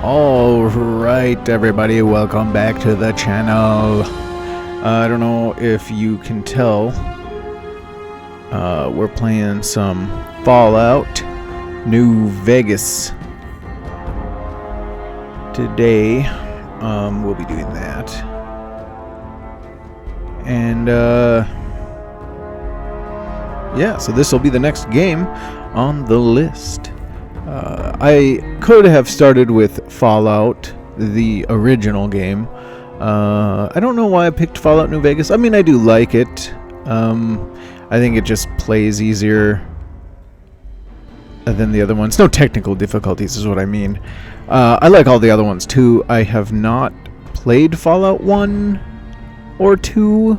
Alright everybody, welcome back to the channel. I don't know if you can tell, we're playing some Fallout New Vegas today. We'll be doing that. And yeah, so this will be the next game on the list. I could have started with Fallout, the original game. I don't know why I picked Fallout New Vegas. I mean, I do like it. I think it just plays easier than the other ones. No technical difficulties is what I mean. I like all the other ones too. I have not played Fallout 1 or 2.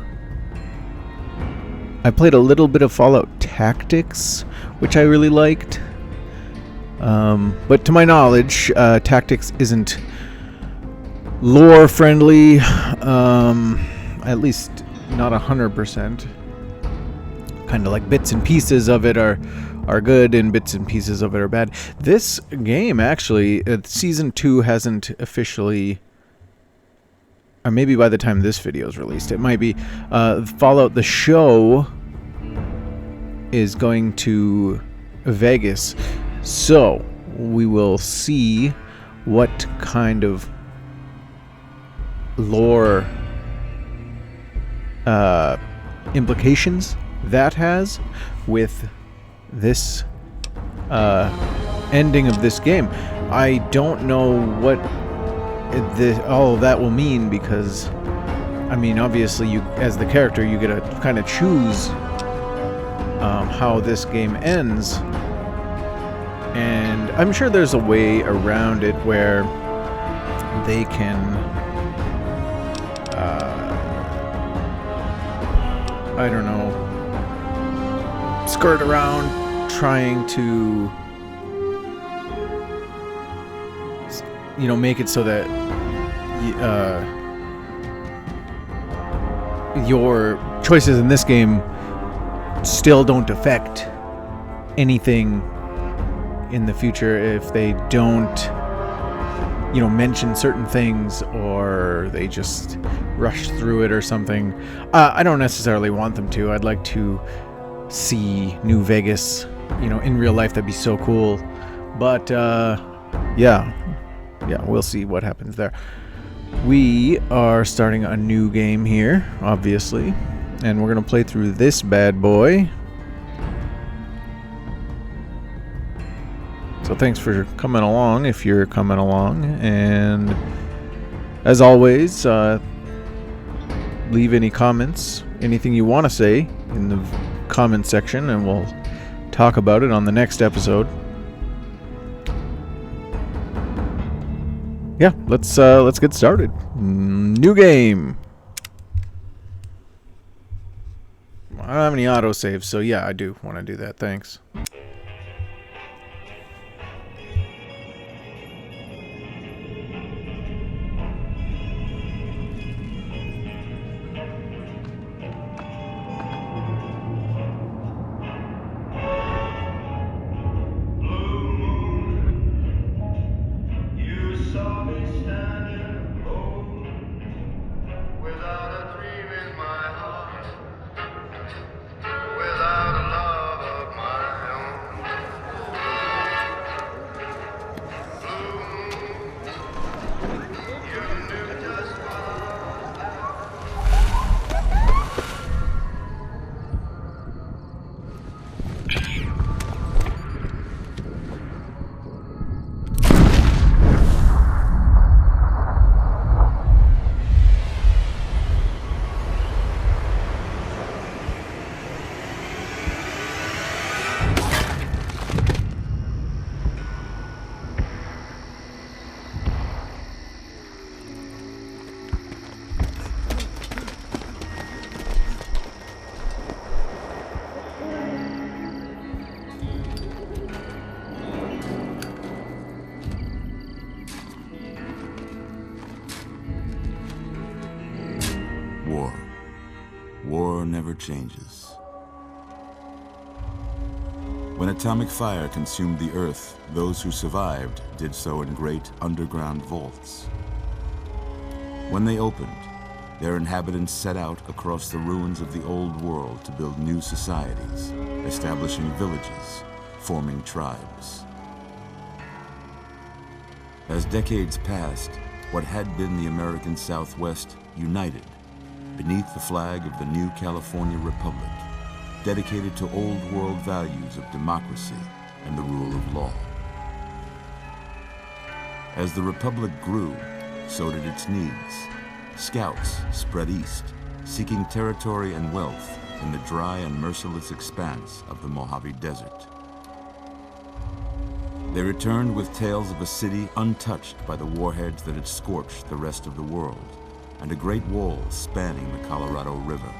I played a little bit of Fallout Tactics, which I really liked. But to my knowledge, Tactics isn't lore friendly, at least not 100%. Kind of like bits and pieces of it are good and bits and pieces of it are bad. This game actually, Season 2 hasn't officially, or maybe by the time this video is released, it might be, Fallout the show is going to Vegas. So, we will see what kind of lore implications that has with this ending of this game. I don't know what all of that will mean because, I mean, obviously, you as the character, you get to kind of choose how this game ends. And I'm sure there's a way around it where they can, I don't know, skirt around trying to, you know, make it so that your choices in this game still don't affect anything in the future if they don't, you know, mention certain things or they just rush through it or something. I don't necessarily want them to. I'd like to see New Vegas, you know, in real life. That'd be so cool. But yeah, we'll see what happens there. We are starting a new game here, obviously, and we're gonna play through this bad boy. So thanks for coming along, if you're coming along, and as always, leave any comments, anything you want to say in the comment section, and we'll talk about it on the next episode. Yeah, let's get started. New game. I don't have any autosaves, so yeah, I do want to do that. Thanks. War never changes. When atomic fire consumed the Earth, those who survived did so in great underground vaults. When they opened, their inhabitants set out across the ruins of the old world to build new societies, establishing villages, forming tribes. As decades passed, what had been the American Southwest united beneath the flag of the new California Republic, dedicated to old world values of democracy and the rule of law. As the Republic grew, so did its needs. Scouts spread east, seeking territory and wealth in the dry and merciless expanse of the Mojave Desert. They returned with tales of a city untouched by the warheads that had scorched the rest of the world, and a great wall spanning the Colorado River.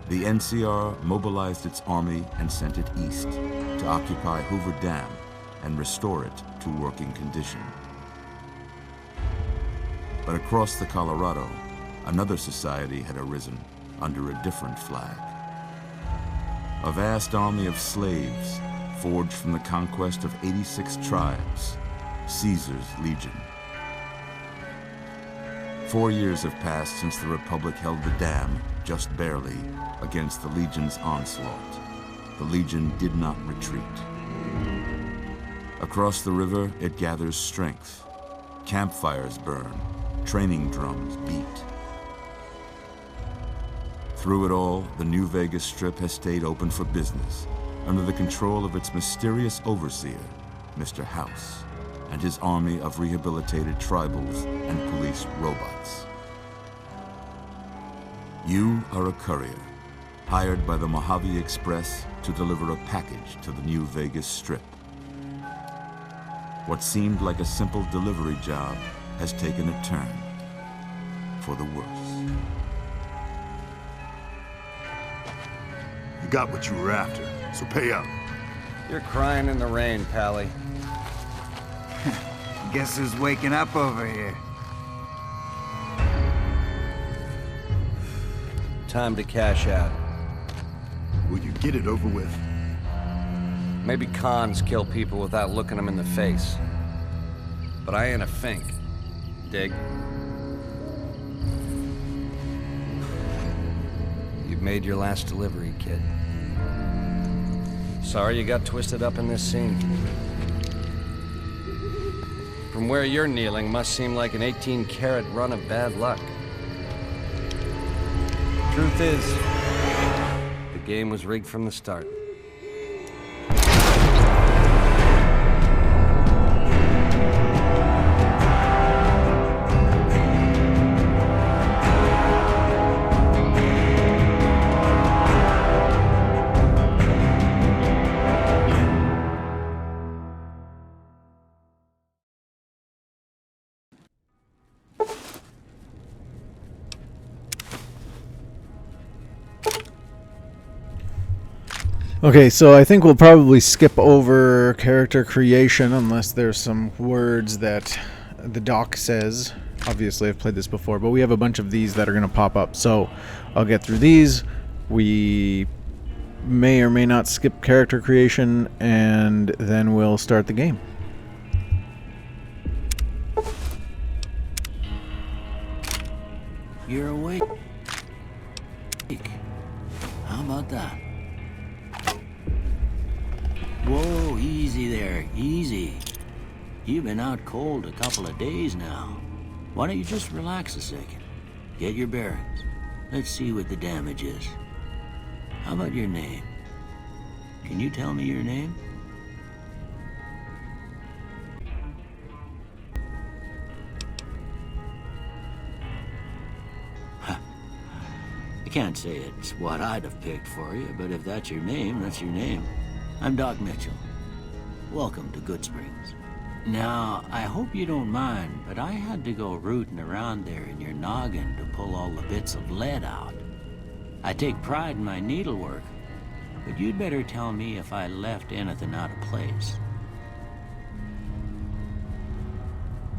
The NCR mobilized its army and sent it east to occupy Hoover Dam and restore it to working condition. But across the Colorado, another society had arisen under a different flag. A vast army of slaves forged from the conquest of 86 tribes, Caesar's Legion. 4 years have passed since the Republic held the dam, just barely, against the Legion's onslaught. The Legion did not retreat. Across the river, it gathers strength. Campfires burn, training drums beat. Through it all, the New Vegas Strip has stayed open for business, under the control of its mysterious overseer, Mr. House, and his army of rehabilitated tribals and police robots. You are a courier, hired by the Mojave Express to deliver a package to the New Vegas Strip. What seemed like a simple delivery job has taken a turn for the worse. You got what you were after, so pay up. You're crying in the rain, Pally. Guess who's waking up over here? Time to cash out. Will you get it over with? Maybe cons kill people without looking them in the face. But I ain't a fink. Dig? You've made your last delivery, kid. Sorry you got twisted up in this scene. From where you're kneeling must seem like an 18-carat run of bad luck. Truth is, the game was rigged from the start. Okay, so I think we'll probably skip over character creation unless there's some words that the doc says. Obviously, I've played this before, but we have a bunch of these that are going to pop up. So I'll get through these. We may or may not skip character creation, and then we'll start the game. You're awake. How about that? Whoa, easy there, easy. You've been out cold a couple of days now. Why don't you just relax a second? Get your bearings. Let's see what the damage is. How about your name? Can you tell me your name? I can't say it's what I'd have picked for you, but if that's your name, that's your name. I'm Doc Mitchell. Welcome to Good Springs. Now, I hope you don't mind, but I had to go rooting around there in your noggin to pull all the bits of lead out. I take pride in my needlework, but you'd better tell me if I left anything out of place.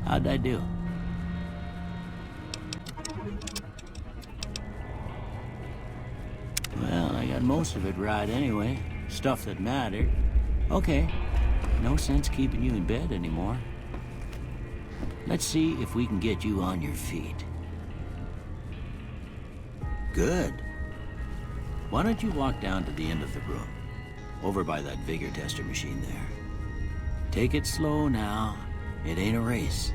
How'd I do? Well, I got most of it right anyway. stuff that mattered. Okay, no sense keeping you in bed anymore. Let's see if we can get you on your feet. Good. Why don't you walk down to the end of the room, over by that vigor tester machine there. Take it slow now. It ain't a race.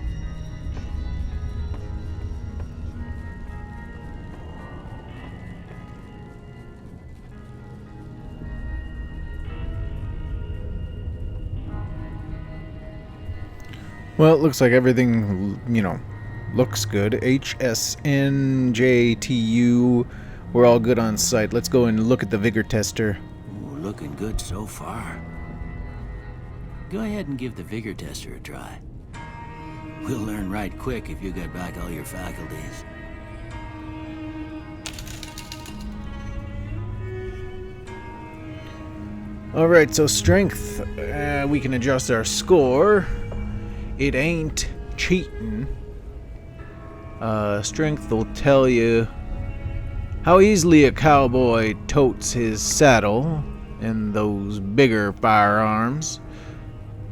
Well, it looks like everything, looks good. HSNJTU, we're all good on site. Let's go and look at the vigor tester. Ooh, looking good so far. Go ahead and give the vigor tester a try. We'll learn right quick if you get back all your faculties. Alright, so strength, we can adjust our score. It ain't cheating. Strength will tell you how easily a cowboy totes his saddle and those bigger firearms,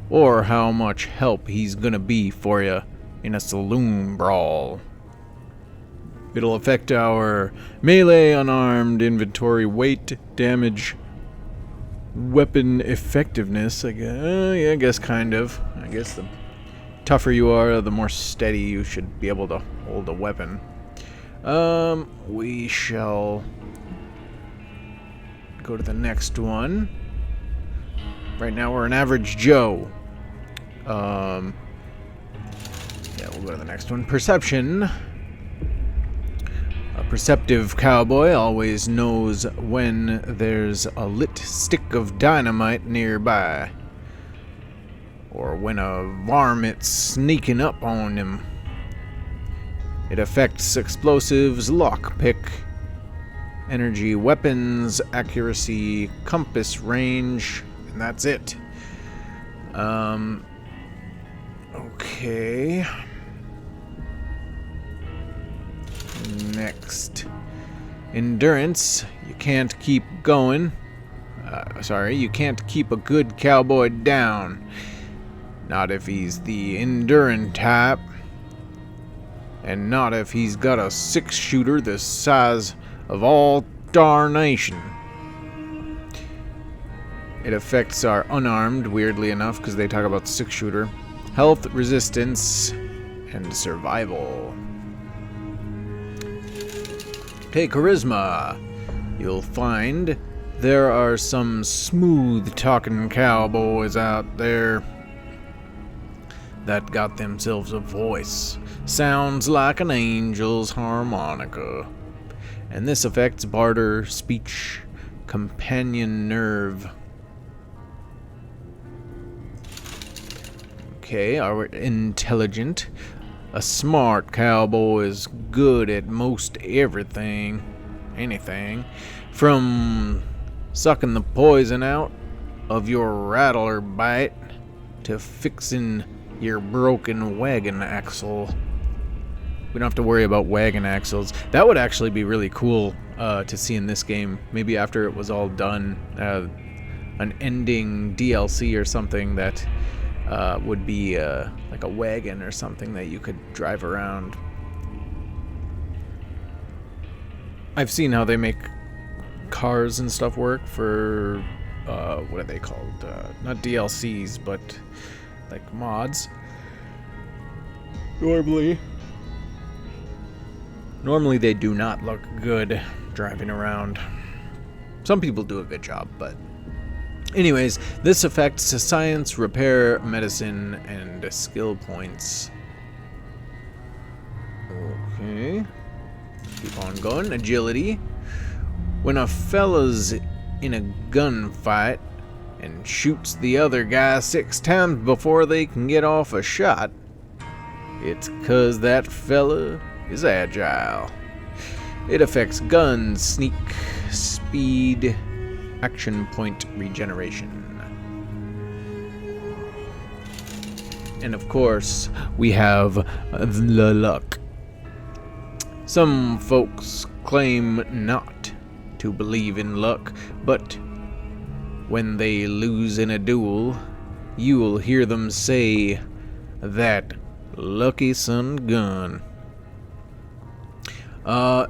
or how much help he's gonna be for you in a saloon brawl. It'll affect our melee, unarmed, inventory, weight, damage, weapon effectiveness, I guess kind of. I guess the tougher you are, the more steady you should be able to hold a weapon. We shall go to the next one. Right now we're an average Joe. Yeah, we'll go to the next one. Perception. A perceptive cowboy always knows when there's a lit stick of dynamite nearby, or when a varmint's sneaking up on him. It affects explosives, lockpick, energy, weapons, accuracy, compass, range, and that's it. Okay. Next. Endurance. You can't keep going. You can't keep a good cowboy down. Not if he's the enduring type. And not if he's got a 6-shooter the size of all darnation. It affects our unarmed, weirdly enough, because they talk about 6-shooter. Health, resistance, and survival. Okay, charisma. You'll find there are some smooth-talking cowboys out there that got themselves a voice. Sounds like an angel's harmonica. And this affects barter, speech, companion nerve. Okay, our intelligent. A smart cowboy is good at most everything. Anything. From sucking the poison out of your rattler bite to fixing your broken wagon axle. We don't have to worry about wagon axles. That would actually be really cool to see in this game. Maybe after it was all done, an ending DLC or something that would be like a wagon or something that you could drive around. I've seen how they make cars and stuff work for, what are they called? Not DLCs, but like mods. Normally they do not look good driving around. Some people do a good job, but anyways, this affects science, repair, medicine, and skill points. Okay. Keep on going. Agility. When a fella's in a gunfight and shoots the other guy 6 times before they can get off a shot, it's 'cause that fella is agile. It affects guns, sneak, speed, action point regeneration. And of course, we have the luck. Some folks claim not to believe in luck, but When they lose in a duel, you'll hear them say, "That lucky son gun."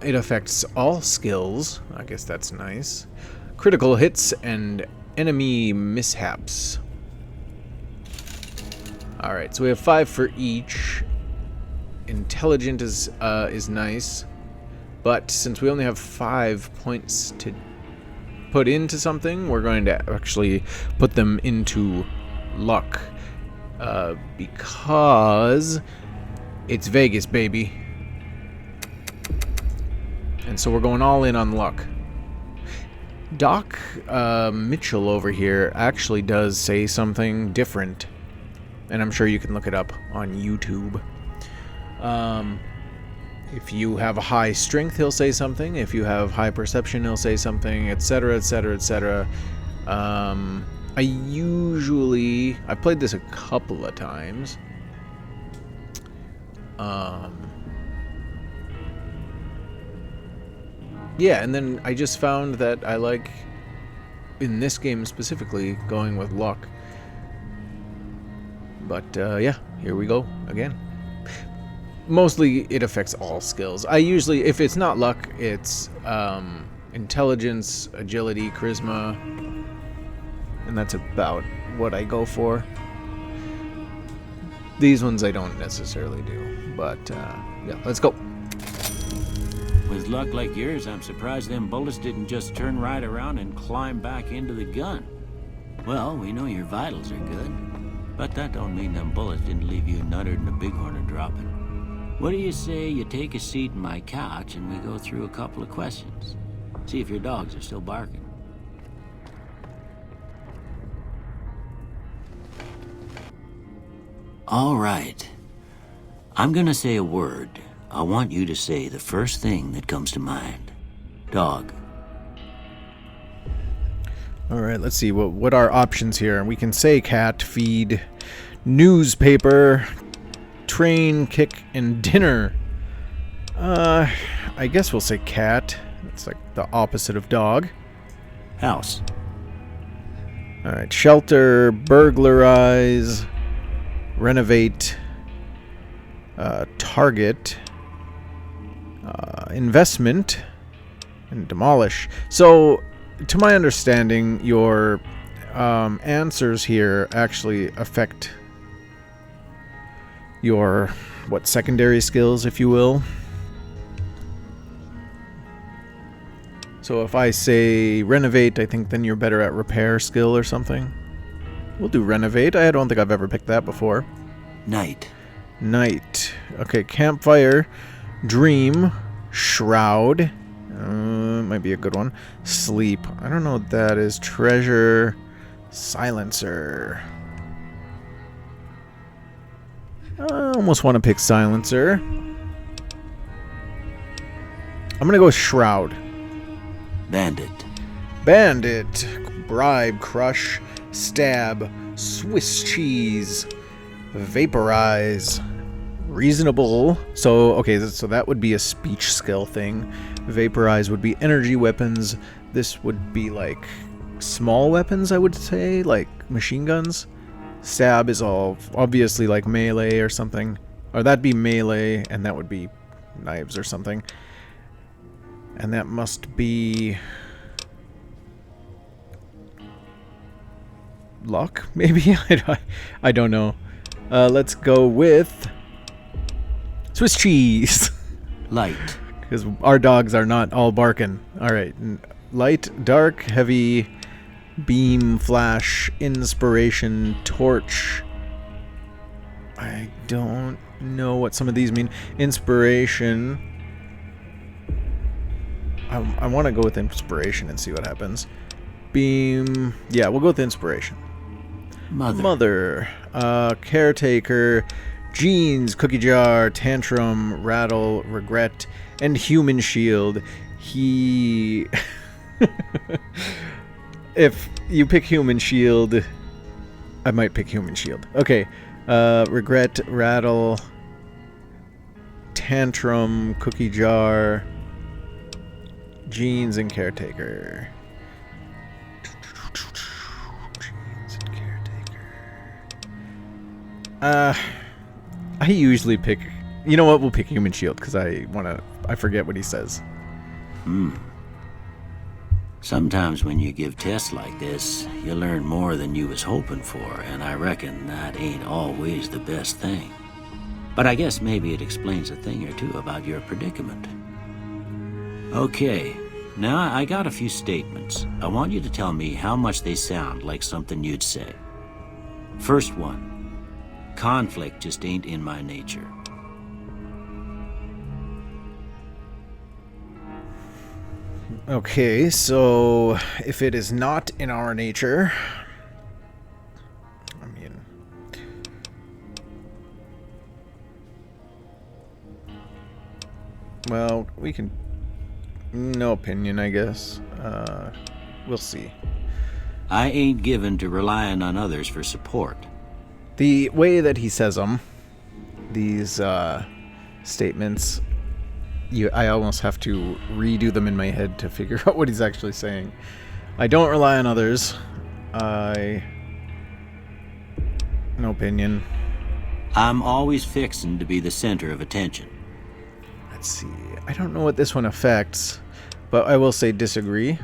It affects all skills. I guess that's nice. Critical hits and enemy mishaps. Alright, so we have 5 for each. Intelligent is nice. But since we only have 5 points to put into something, we're going to actually put them into luck. Because it's Vegas, baby. And so we're going all in on luck. Doc Mitchell over here actually does say something different. And I'm sure you can look it up on YouTube. If you have a high strength, he'll say something. If you have high perception, he'll say something, etc., etc., etc. I've played this a couple of times. Yeah, and then I just found that I like, in this game specifically, going with luck. But, yeah, here we go again. Mostly it affects all skills. I usually, if it's not luck, it's intelligence, agility, charisma, and that's about what I go for. These ones I don't necessarily do, but yeah, let's go. With luck like yours, I'm surprised them bullets didn't just turn right around and climb back into the gun. Well, we know your vitals are good, but that don't mean them bullets didn't leave you nuttered and a bighorn a-dropping. What do you say you take a seat in my couch and we go through a couple of questions? See if your dogs are still barking. All right. I'm gonna say a word. I want you to say the first thing that comes to mind. Dog. All right, let's see what are options here. We can say cat, feed, newspaper, train, kick, and dinner. I guess we'll say cat. It's like the opposite of dog. House. All right, shelter, burglarize, renovate, target, investment, and demolish. So, to my understanding, your answers here actually affect your, secondary skills, if you will. So if I say renovate, I think then you're better at repair skill or something. We'll do renovate. I don't think I've ever picked that before. Night. Night. Okay, campfire, dream, shroud. Might be a good one. Sleep. I don't know what that is. Treasure, silencer. I almost want to pick silencer. I'm going to go with shroud. Bandit. Bandit. Bribe, crush, stab, Swiss cheese, vaporize, reasonable. So, okay, so that would be a speech skill thing. Vaporize would be energy weapons. This would be like small weapons, I would say, like machine guns. Stab is all obviously like melee or something. Or that'd be melee, and that would be knives or something. And that must be luck, maybe? I don't know. Let's go with Swiss cheese. Light. Because our dogs are not all barking. Alright. Light, dark, heavy, beam, flash, inspiration, torch. I don't know what some of these mean. Inspiration. I want to go with inspiration and see what happens. Beam. Yeah, we'll go with inspiration. Mother. Caretaker. Jeans. Cookie jar. Tantrum. Rattle. Regret. And human shield. He... If you pick human shield, I might pick human shield. Okay. Regret. Rattle. Tantrum. Cookie jar. Jeans and caretaker. I usually pick... You know what? We'll pick Human Shield, because I forget what he says. Sometimes when you give tests like this, you learn more than you was hoping for, and I reckon that ain't always the best thing. But I guess maybe it explains a thing or two about your predicament. Okay, now I got a few statements. I want you to tell me how much they sound like something you'd say. First one, conflict just ain't in my nature. Okay, so if it is not in our nature... I mean... Well, we can... No opinion, I guess. We'll see. I ain't given to relying on others for support. The way that he says them, these statements, I almost have to redo them in my head to figure out what he's actually saying. I don't rely on others. No opinion. I'm always fixin' to be the center of attention. Let's see. I don't know what this one affects, but I will say disagree.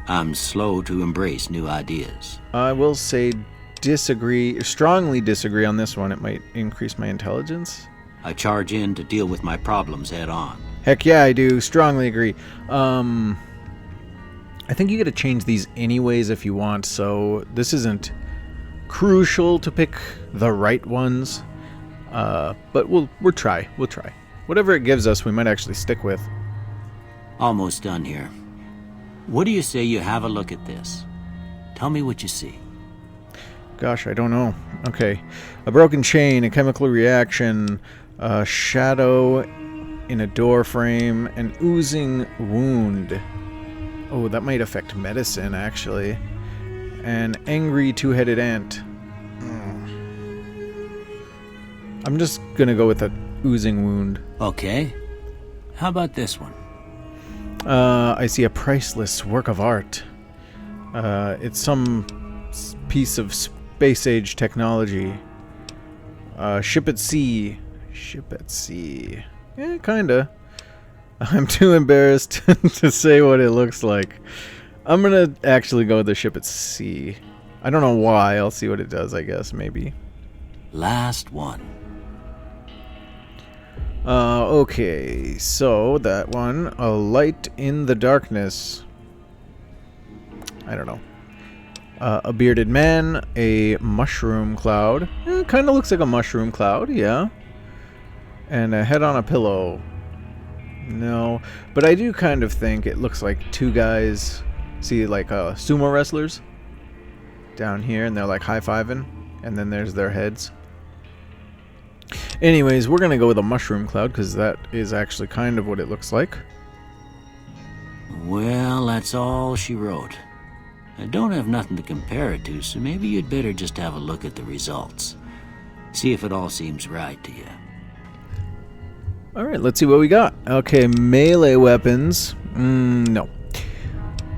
I'm slow to embrace new ideas. I will say disagree, strongly disagree on this one. It might increase my intelligence. I charge in to deal with my problems head on. Heck yeah, I do. Strongly agree. I think you get to change these anyways if you want, so this isn't crucial to pick the right ones. But we'll try. We'll try. Whatever it gives us, we might actually stick with. Almost done here. What do you say you have a look at this? Tell me what you see. Gosh, I don't know. Okay. A broken chain, a chemical reaction, a shadow in a door frame, an oozing wound. Oh, that might affect medicine, actually. An angry two-headed ant. I'm just gonna go with a oozing wound. Okay. How about this one? I see a priceless work of art. It's some piece of space-age technology. Ship at sea. Ship at sea. Yeah, kinda. I'm too embarrassed to say what it looks like. I'm gonna actually go with the ship at sea. I don't know why. I'll see what it does, I guess, maybe. Last one. Okay, so that one, a light in the darkness. I don't know. A bearded man, a mushroom cloud. Kind of looks like a mushroom cloud, yeah. And a head on a pillow. No, but I do kind of think it looks like two guys, see, like sumo wrestlers down here, and they're like high-fiving, and then there's their heads. Anyways, we're gonna go with a mushroom cloud because that is actually kind of what it looks like. Well, that's all she wrote. I don't have nothing to compare it to, so maybe you'd better just have a look at the results. See if it all seems right to you. Alright, let's see what we got. Okay, melee weapons. No.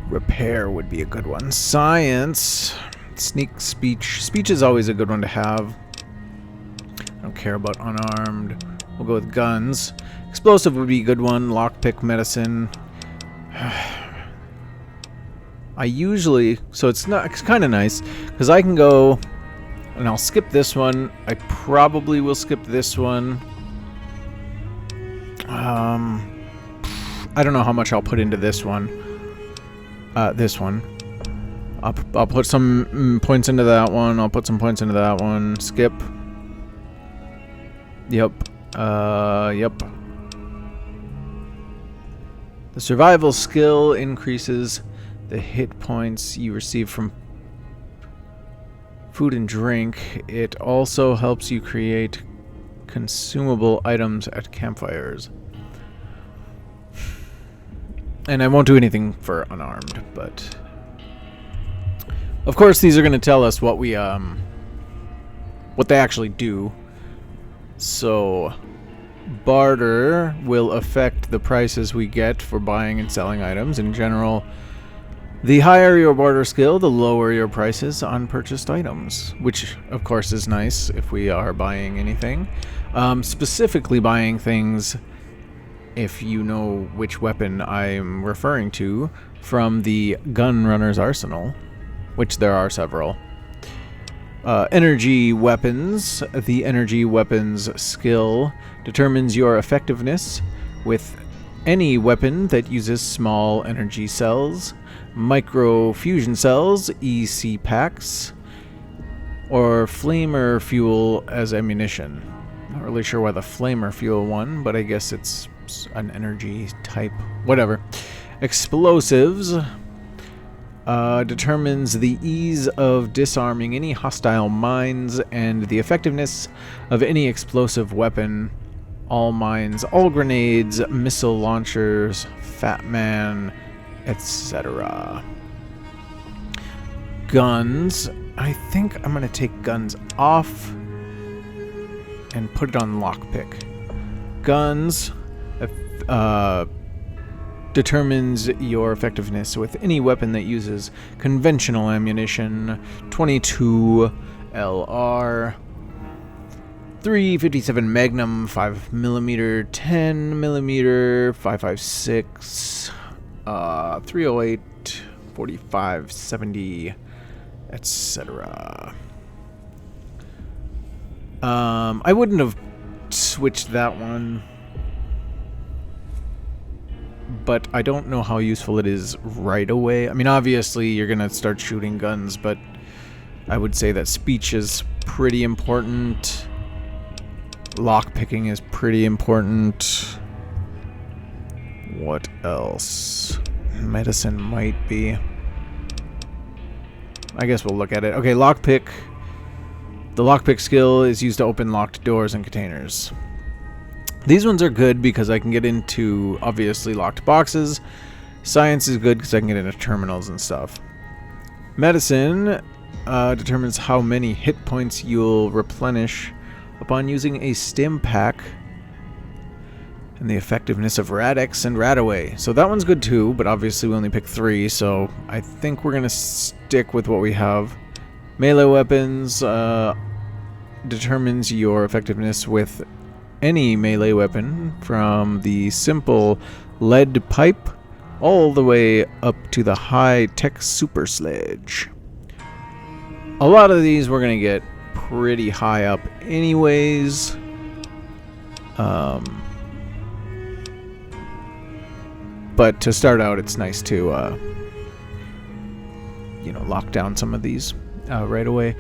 Repair would be a good one. Science. Sneak speech. Speech is always a good one to have. I don't care about unarmed. We'll go with guns. Explosive would be a good one. Lockpick, medicine. I usually... So it's kind of nice, because I can go... And I'll skip this one. I probably will skip this one. I don't know how much I'll put into this one. This one. I'll put some points into that one. I'll put some points into that one. Skip. Yep. Yep. The survival skill increases the hit points you receive from food and drink. It also helps you create consumable items at campfires. And I won't do anything for unarmed, but... Of course, these are going to tell us what we, what they actually do. So, barter will affect the prices we get for buying and selling items. In general, The higher your barter skill, the lower your prices on purchased items, which of course is nice if we are buying anything. Specifically buying things, if you know which weapon I'm referring to, from the Gun Runner's Arsenal, which there are several. Energy weapons. The energy weapons skill determines your effectiveness with any weapon that uses small energy cells, micro fusion cells, EC packs, or flamer fuel as ammunition. Not really sure why the flamer fuel one, but I guess it's an energy type. Whatever. Explosives determines the ease of disarming any hostile mines and the effectiveness of any explosive weapon. All mines, all grenades, missile launchers, Fat Man, etc. Guns. I think I'm going to take guns off and put it on lockpick. Guns determines your effectiveness with any weapon that uses conventional ammunition. 22 LR, 357 Magnum, 5mm, 10mm, 5.56, 308, 45, 70, etc. I wouldn't have switched that one, but I don't know how useful it is right away. I mean, obviously you're gonna start shooting guns, but I would say that speech is pretty important. Lockpicking is pretty important. What else? Medicine might be. I guess we'll look at it. Okay, lockpick. The lockpick skill is used to open locked doors and containers. These ones are good because I can get into, obviously, locked boxes. Science is good because I can get into terminals and stuff. Medicine determines how many hit points you'll replenish upon using a stim pack, and the effectiveness of Radix and Radaway. So that one's good too, but obviously we only picked 3, so I think we're going to stick with what we have. Melee weapons determines your effectiveness with any melee weapon, from the simple lead pipe all the way up to the high-tech super sledge. A lot of these we're going to get pretty high up anyways. But to start out, it's nice to lock down some of these right away.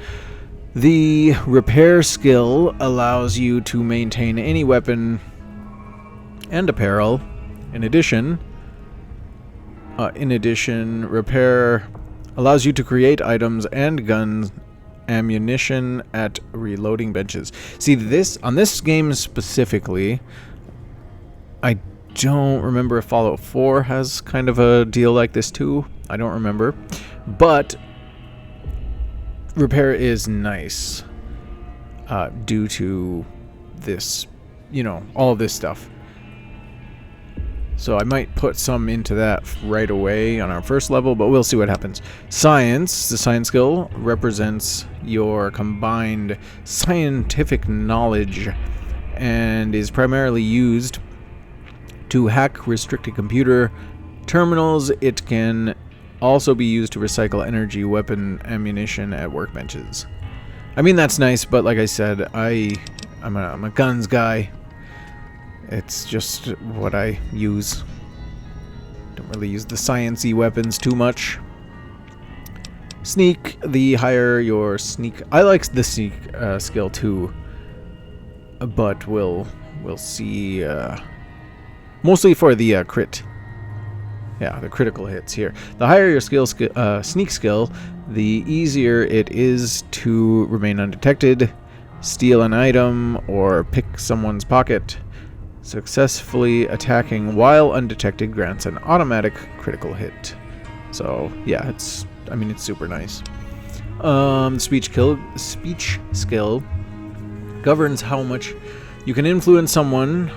The repair skill allows you to maintain any weapon and apparel. In addition, repair allows you to create items and gun ammunition at reloading benches. See, on this game specifically, I don't remember if Fallout 4 has kind of a deal like this too. I don't remember. But repair is nice due to this, all of this stuff. So I might put some into that right away on our first level, but we'll see what happens. Science, the science skill, represents your combined scientific knowledge and is primarily used to hack restricted computer terminals. It can also be used to recycle energy weapon ammunition at workbenches. I mean, that's nice, but like I said, I'm a guns guy. It's just what I use. Don't really use the sciencey weapons too much. Sneak, the higher your sneak. I like the sneak skill too, but we'll see. Mostly for the crit. Yeah, the critical hits here. The higher your sneak skill, the easier it is to remain undetected, steal an item, or pick someone's pocket. Successfully attacking while undetected grants an automatic critical hit. So yeah, it's super nice. Speech skill governs how much you can influence someone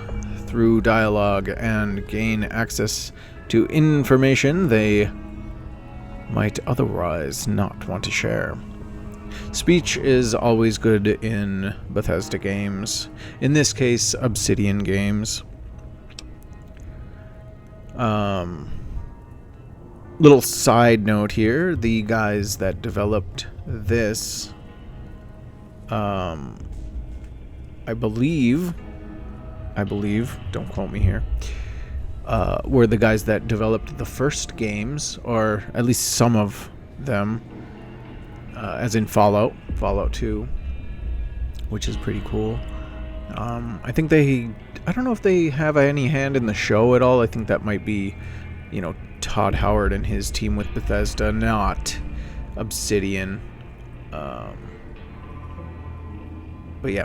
through dialogue and gain access to information they might otherwise not want to share. Speech is always good in Bethesda games. In this case, Obsidian games. Little side note here, the guys that developed this, I believe, don't quote me here, were the guys that developed the first games, or at least some of them, as in Fallout 2, which is pretty cool. I think I don't know if they have any hand in the show at all. I think that might be, Todd Howard and his team with Bethesda, not Obsidian. But yeah.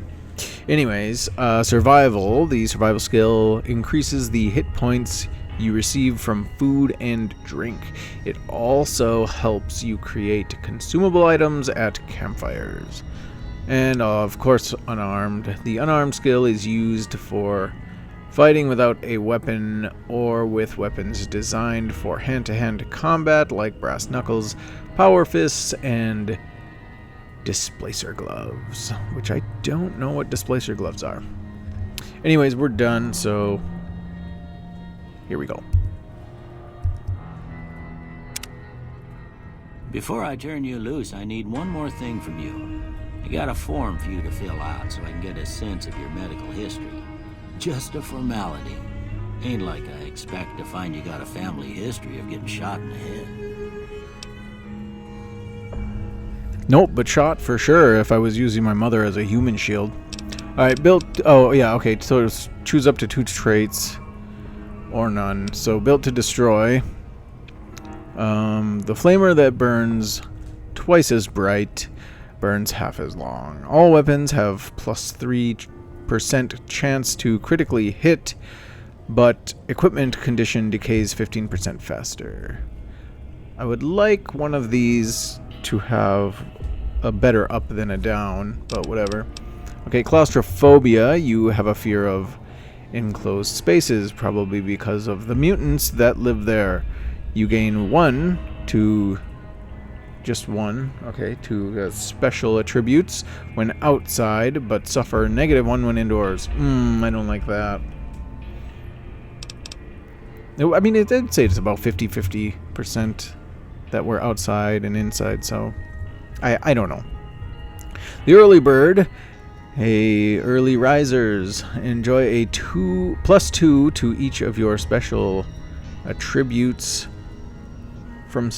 Anyways, survival. The survival skill increases the hit points you receive from food and drink. It also helps you create consumable items at campfires. And of course, unarmed. The unarmed skill is used for fighting without a weapon or with weapons designed for hand-to-hand combat like brass knuckles, power fists, and displacer gloves, which I don't know what displacer gloves are. Anyways, we're done, so here we go. Before I turn you loose, I need one more thing from you. I got a form for you to fill out so I can get a sense of your medical history. Just a formality. Ain't like I expect to find you got a family history of getting shot in the head. Nope, but shot for sure if I was using my mother as a human shield. Alright, built... Oh, yeah, okay, so choose up to 2 traits. Or none. So, built to destroy. The flamer that burns twice as bright burns half as long. All weapons have plus 3% chance to critically hit, but equipment condition decays 15% faster. I would like one of these to have a better up than a down, but whatever. Okay, claustrophobia. You have a fear of enclosed spaces, probably because of the mutants that live there. You gain 1 to... just 1, okay, to special attributes when outside, but suffer -1 when indoors. I don't like that. I mean, it did say it's about 50-50% that we're outside and inside, so I don't know. The early bird. Hey, early risers. Enjoy a +2 to each of your special attributes from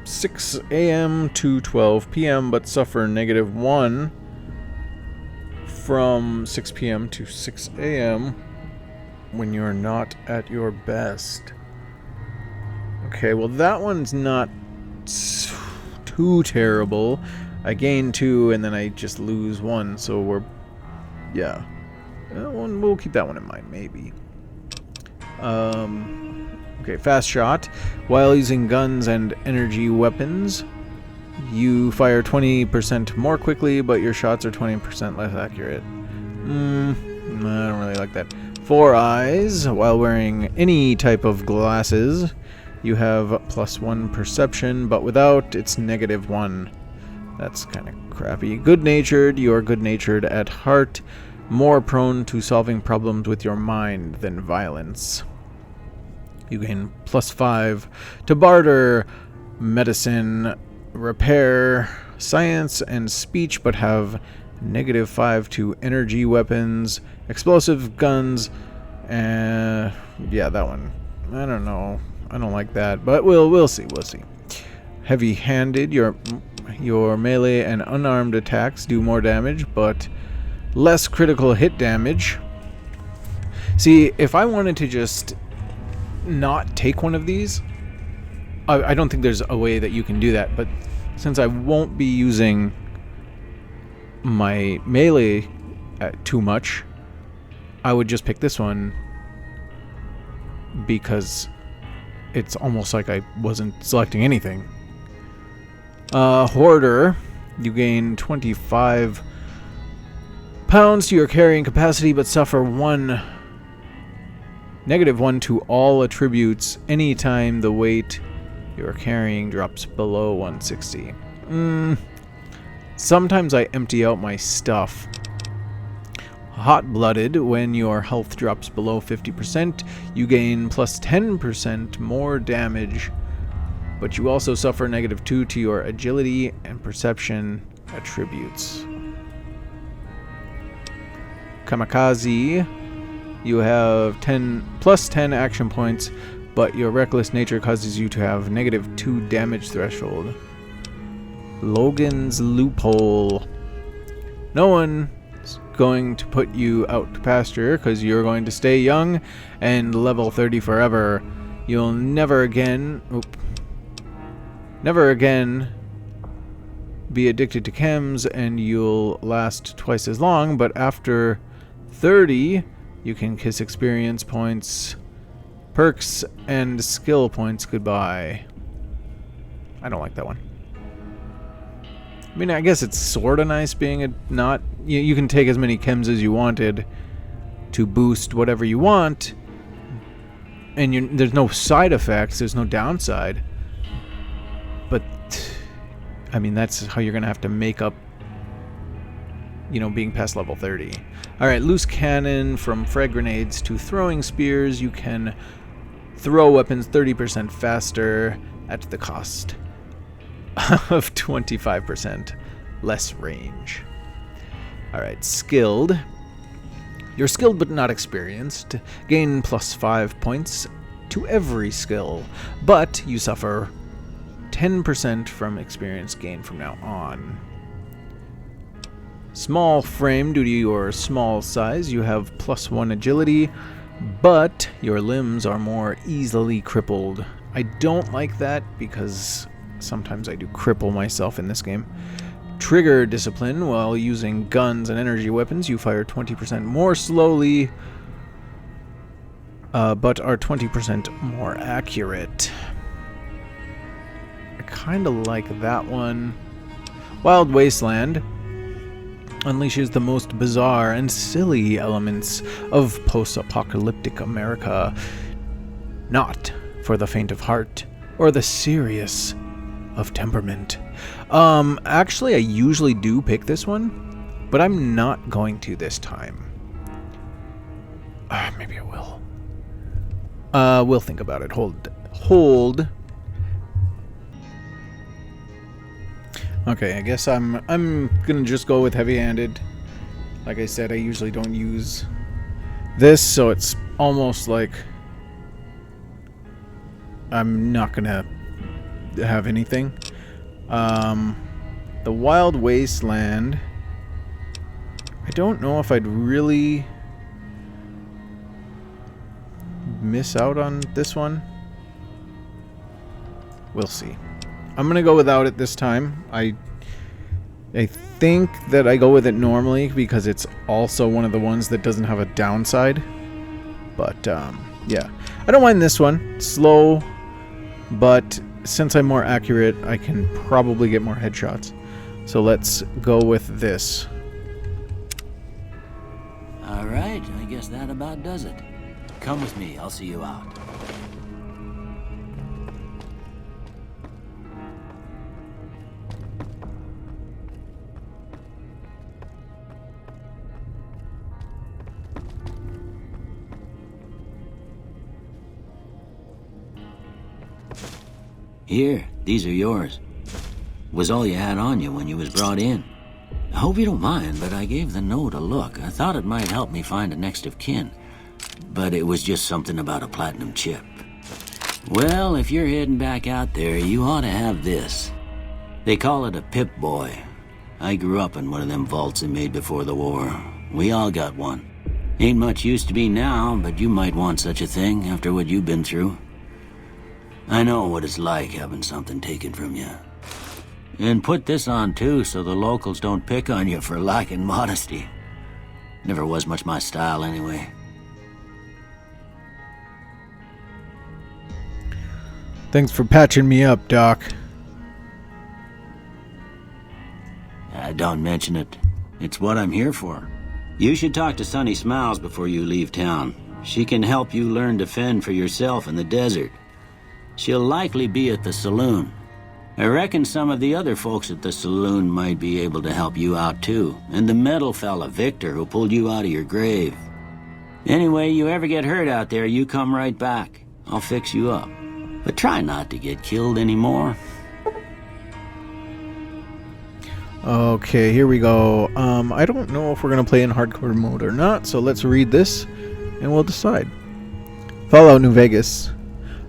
6 a.m. to 12 p.m., but suffer -1 from 6 p.m. to 6 a.m. when you're not at your best. Okay, well that one's not too terrible. I gain 2 and then I just lose 1, so we're... yeah. We'll keep that one in mind, maybe. Okay, fast shot. While using guns and energy weapons, you fire 20% more quickly, but your shots are 20% less accurate. I don't really like that. 4 eyes. While wearing any type of glasses, you have +1 perception, but without, it's -1. That's kind of crappy. Good-natured. You are good-natured at heart, more prone to solving problems with your mind than violence. You gain +5 to barter, medicine, repair, science, and speech, but have -5 to energy weapons, explosive guns, and yeah, that one. I don't know. I don't like that, but we'll see. We'll see. Heavy-handed. Your melee and unarmed attacks do more damage, but less critical hit damage. See, if I wanted to just not take one of these, I don't think there's a way that you can do that, but since I won't be using my melee too much, I would just pick this one because it's almost like I wasn't selecting anything. Hoarder. You gain 25 pounds to your carrying capacity, but suffer -1 to all attributes anytime the weight you're carrying drops below 160. Sometimes I empty out my stuff. Hot-blooded, when your health drops below 50%, you gain plus 10% more damage, but you also suffer -2 to your agility and perception attributes. Kamikaze, you have plus 10 action points, but your reckless nature causes you to have -2 damage threshold. Logan's Loophole. No one's going to put you out to pasture because you're going to stay young and level 30 forever. You'll never again be addicted to chems, and you'll last twice as long, but after 30 you can kiss experience points, perks, and skill points goodbye. I don't like that one. I mean, I guess it's sort of nice being not... You can take as many chems as you wanted to boost whatever you want, and there's no side effects, there's no downside. But, I mean, that's how you're going to have to make up, being past level 30. Alright, loose cannon. From frag grenades to throwing spears, you can throw weapons 30% faster at the cost of 25% less range. Alright, skilled. You're skilled but not experienced. Gain plus 5 points to every skill, but you suffer 10% from experience gain from now on. Small frame. Due to your small size, you have plus 1 agility, but your limbs are more easily crippled. I don't like that because sometimes I do cripple myself in this game. Trigger discipline. While using guns and energy weapons, you fire 20% more slowly, but are 20% more accurate. I kind of like that one. Wild Wasteland unleashes the most bizarre and silly elements of post-apocalyptic America. Not for the faint of heart or the serious of temperament. Actually, I usually do pick this one, but I'm not going to this time. Maybe I will. We'll think about it. Hold. Okay, I guess I'm gonna just go with heavy-handed. Like I said, I usually don't use this, so it's almost like I'm not gonna have anything. The Wild Wasteland, I don't know if I'd really miss out on this one. We'll see. I'm gonna go without it this time. I think that I go with it normally because it's also one of the ones that doesn't have a downside. But yeah, I don't mind this one. Slow, but since I'm more accurate, I can probably get more headshots. So let's go with this. Alright, I guess that about does it. Come with me, I'll see you out. Here, these are yours. Was all you had on you when you was brought in. I hope you don't mind, but I gave the note a look. I thought it might help me find a next of kin. But it was just something about a platinum chip. Well, if you're heading back out there, you ought to have this. They call it a Pip-Boy. I grew up in one of them vaults they made before the war. We all got one. Ain't much use to be now, but you might want such a thing after what you've been through. I know what it's like having something taken from you. And put this on too, so the locals don't pick on you for lacking modesty. Never was much my style anyway. Thanks for patching me up, Doc. Don't mention it. It's what I'm here for. You should talk to Sunny Smiles before you leave town. She can help you learn to fend for yourself in the desert. She'll likely be at the saloon. I reckon some of the other folks at the saloon might be able to help you out too, and the metal fella, Victor, who pulled you out of your grave. Anyway, you ever get hurt out there, you come right back. I'll fix you up. But try not to get killed anymore. Okay, here we go. I don't know if we're going to play in hardcore mode or not, so let's read this and we'll decide. Fallout New Vegas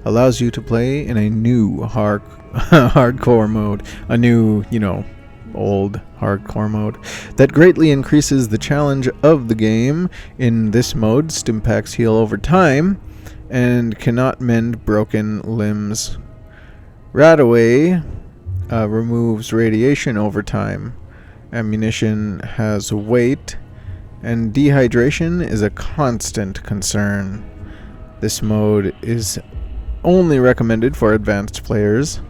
allows you to play in a new hardcore mode. A new, old hardcore mode that greatly increases the challenge of the game. In this mode, Stimpaks heal over time and cannot mend broken limbs. Radaway removes radiation over time. Ammunition has weight, and dehydration is a constant concern. This mode is only recommended for advanced players.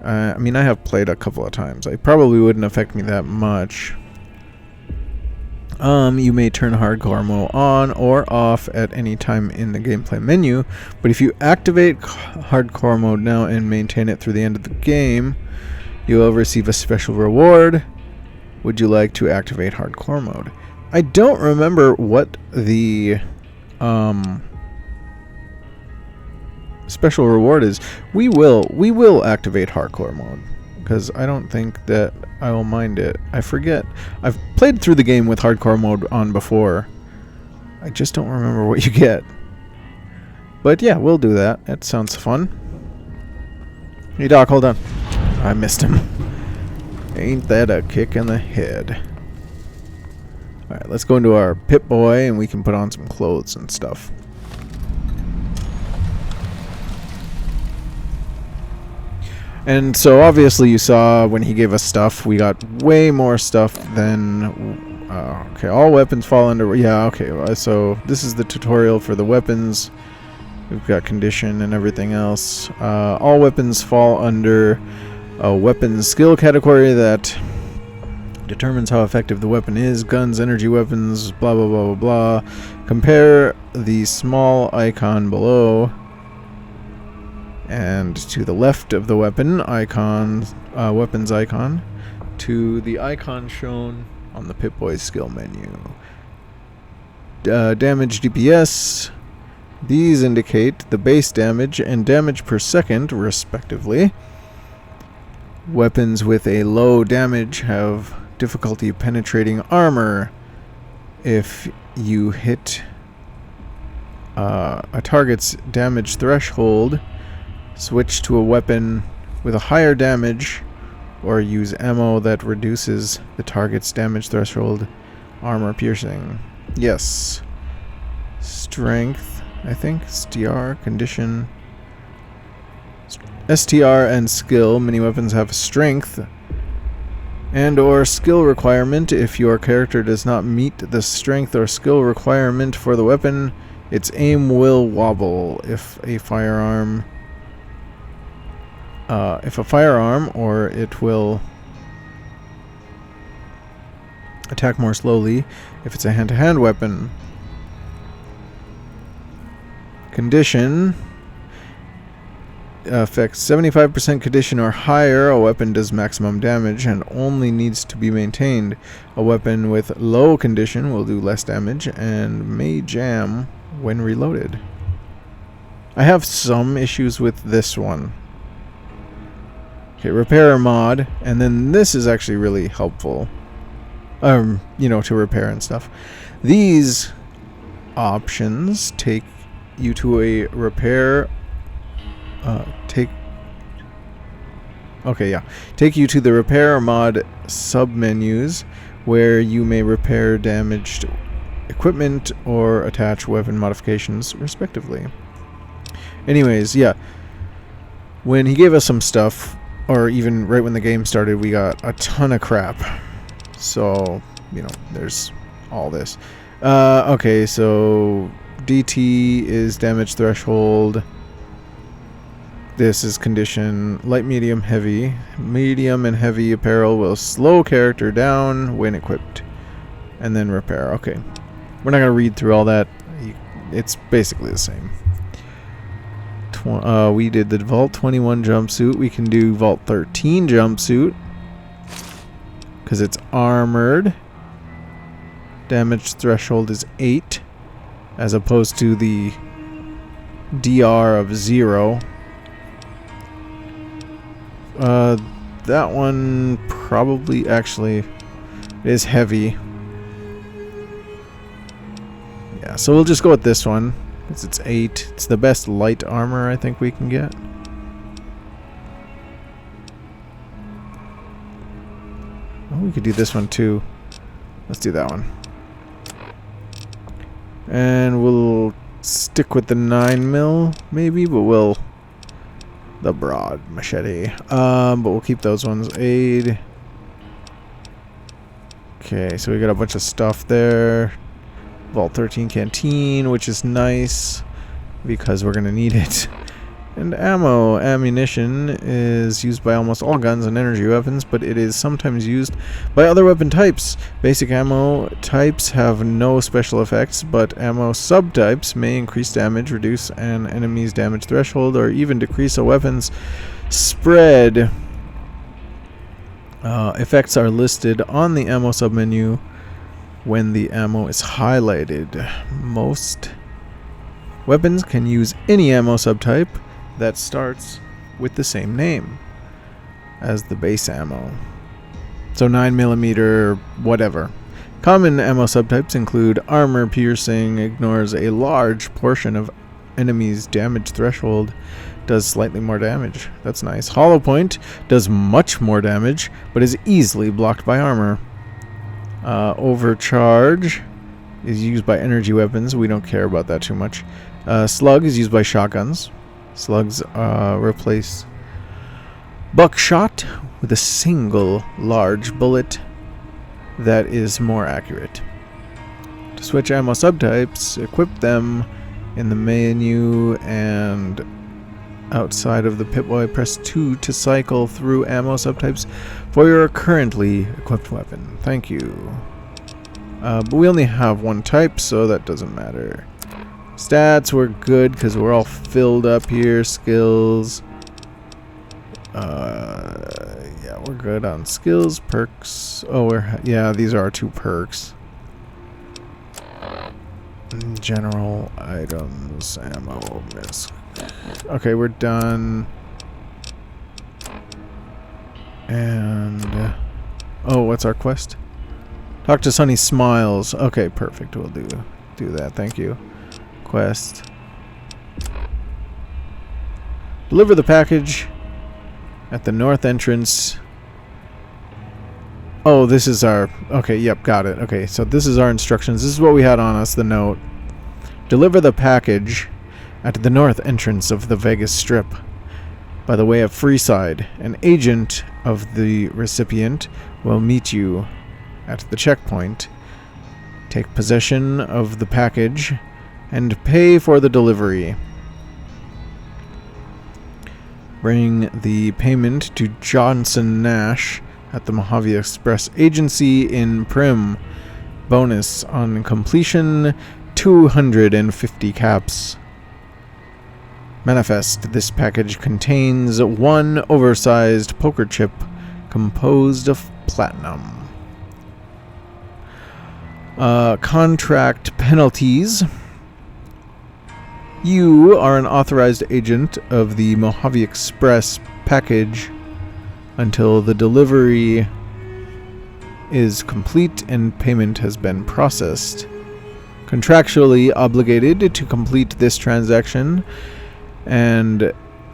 I have played a couple of times. It probably wouldn't affect me that much. You may turn hardcore mode on or off at any time in the gameplay menu, but if you activate hardcore mode now and maintain it through the end of the game, you will receive a special reward. Would you like to activate hardcore mode? I don't remember what the special reward is. We will activate hardcore mode, because I don't think that I will mind it. I forget. I've played through the game with hardcore mode on before. I just don't remember what you get. But yeah, we'll do that. That sounds fun. Hey Doc, hold on. I missed him. Ain't that a kick in the head? Alright, let's go into our Pip-Boy and we can put on some clothes and stuff. And so obviously you saw when he gave us stuff, we got way more stuff than... okay, all weapons fall under... Yeah, okay, so this is the tutorial for the weapons. We've got condition and everything else. All weapons fall under a weapons skill category that determines how effective the weapon is. Guns, energy weapons, blah, blah, blah, blah, blah. Compare the small icon below and to the left of the weapon icon, weapons icon, to the icon shown on the Pip-Boy skill menu. Damage DPS. These indicate the base damage and damage per second, respectively. Weapons with a low damage have difficulty penetrating armor. If you hit a target's damage threshold, switch to a weapon with a higher damage, or use ammo that reduces the target's damage threshold. Armor piercing. Yes. Strength, I think. STR, condition. STR and skill. Many weapons have strength and or skill requirement. If your character does not meet the strength or skill requirement for the weapon, its aim will wobble. If a firearm or it will attack more slowly if it's a hand-to-hand weapon. Condition affects 75% condition or higher. A weapon does maximum damage and only needs to be maintained. A weapon with low condition will do less damage and may jam when reloaded. I have some issues with this one. Okay, repair mod, and then this is actually really helpful. To repair and stuff. These options take you to a repair. Take you to the repair mod submenus, where you may repair damaged equipment or attach weapon modifications, respectively. Anyways, yeah. When he gave us some stuff, or even right when the game started, we got a ton of crap. So, there's all this. Okay, so DT is damage threshold. This is condition. Light, medium, heavy. Medium and heavy apparel will slow character down when equipped. And then repair. Okay. We're not going to read through all that. It's basically the same. we did the Vault 21 jumpsuit. We can do Vault 13 jumpsuit because it's armored. Damage threshold is 8 as opposed to the DR of 0. That one probably actually is heavy. Yeah, so we'll just go with this one. It's 8. It's the best light armor I think we can get. Oh, we could do this one too. Let's do that one. And we'll stick with the 9mm maybe, but we'll the broad machete. But we'll keep those ones. Aid. Okay, so we got a bunch of stuff there. Vault 13 canteen, which is nice because we're gonna need it. And ammo. Ammunition is used by almost all guns and energy weapons, but it is sometimes used by other weapon types. Basic ammo types have no special effects, but ammo subtypes may increase damage, reduce an enemy's damage threshold, or even decrease a weapon's spread. Effects are listed on the ammo submenu when the ammo is highlighted. Most weapons can use any ammo subtype that starts with the same name as the base ammo. So 9mm, whatever. Common ammo subtypes include armor piercing, ignores a large portion of enemy's damage threshold, does slightly more damage. That's nice. Hollow point does much more damage, but is easily blocked by armor. Overcharge is used by energy weapons. We don't care about that too much. Slug is used by shotguns. Slugs replace buckshot with a single large bullet that is more accurate. To switch ammo subtypes, equip them in the menu and outside of the Pip-Boy, press 2 to cycle through ammo subtypes for your currently equipped weapon. Thank you. But we only have one type, so that doesn't matter. Stats, we're good because we're all filled up here. Skills. Yeah, we're good on skills. Perks. Oh, yeah, these are our 2 perks. General items, ammo, miss. Okay, we're done. And oh, what's our quest? Talk to Sunny Smiles. Okay, perfect. We'll do that. Thank you. Quest. Deliver the package at the north entrance. Oh, this is our... Okay, yep, got it. Okay, so this is our instructions. This is what we had on us, the note. Deliver the package at the north entrance of the Vegas Strip by the way of Freeside. An agent of the recipient will meet you at the checkpoint. Take possession of the package and pay for the delivery. Bring the payment to Johnson Nash at the Mojave Express Agency in Prim. Bonus on completion, 250 caps. Manifest. This package contains 1 oversized poker chip composed of platinum. Contract penalties. You are an authorized agent of the Mojave Express package until the delivery is complete and payment has been processed. Contractually obligated to complete this transaction and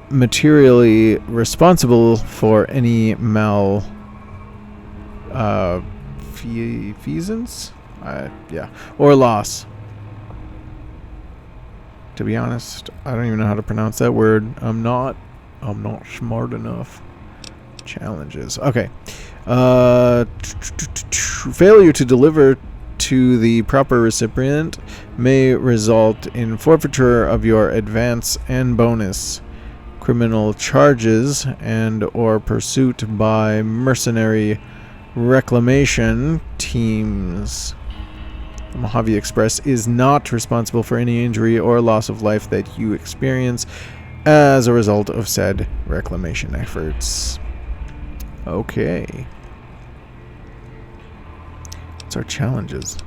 materially responsible for any malfeasance? Yeah, or loss. To be honest, I don't even know how to pronounce that word. I'm not smart enough. Challenges. Okay. Failure to deliver to the proper recipient may result in forfeiture of your advance and bonus, criminal charges, and or pursuit by mercenary reclamation teams. The Mojave Express is not responsible for any injury or loss of life that you experience as a result of said reclamation efforts. Okay. What's our challenges?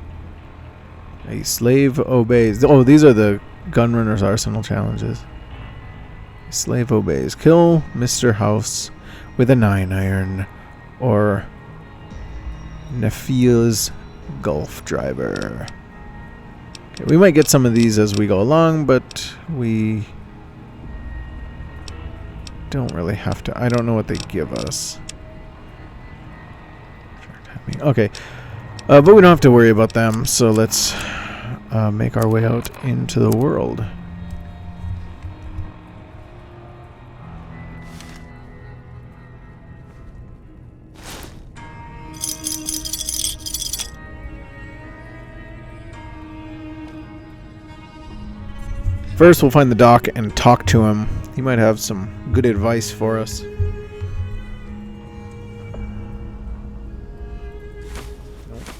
A slave obeys. Oh, these are the Gunrunner's Arsenal challenges. A slave obeys. Kill Mr. House with a 9-iron. Or Nefia's Golf Driver. Okay, we might get some of these as we go along, but we don't really have to. I don't know what they give us. Okay. But we don't have to worry about them, so let's make our way out into the world. First, we'll find the doc and talk to him. He might have some good advice for us.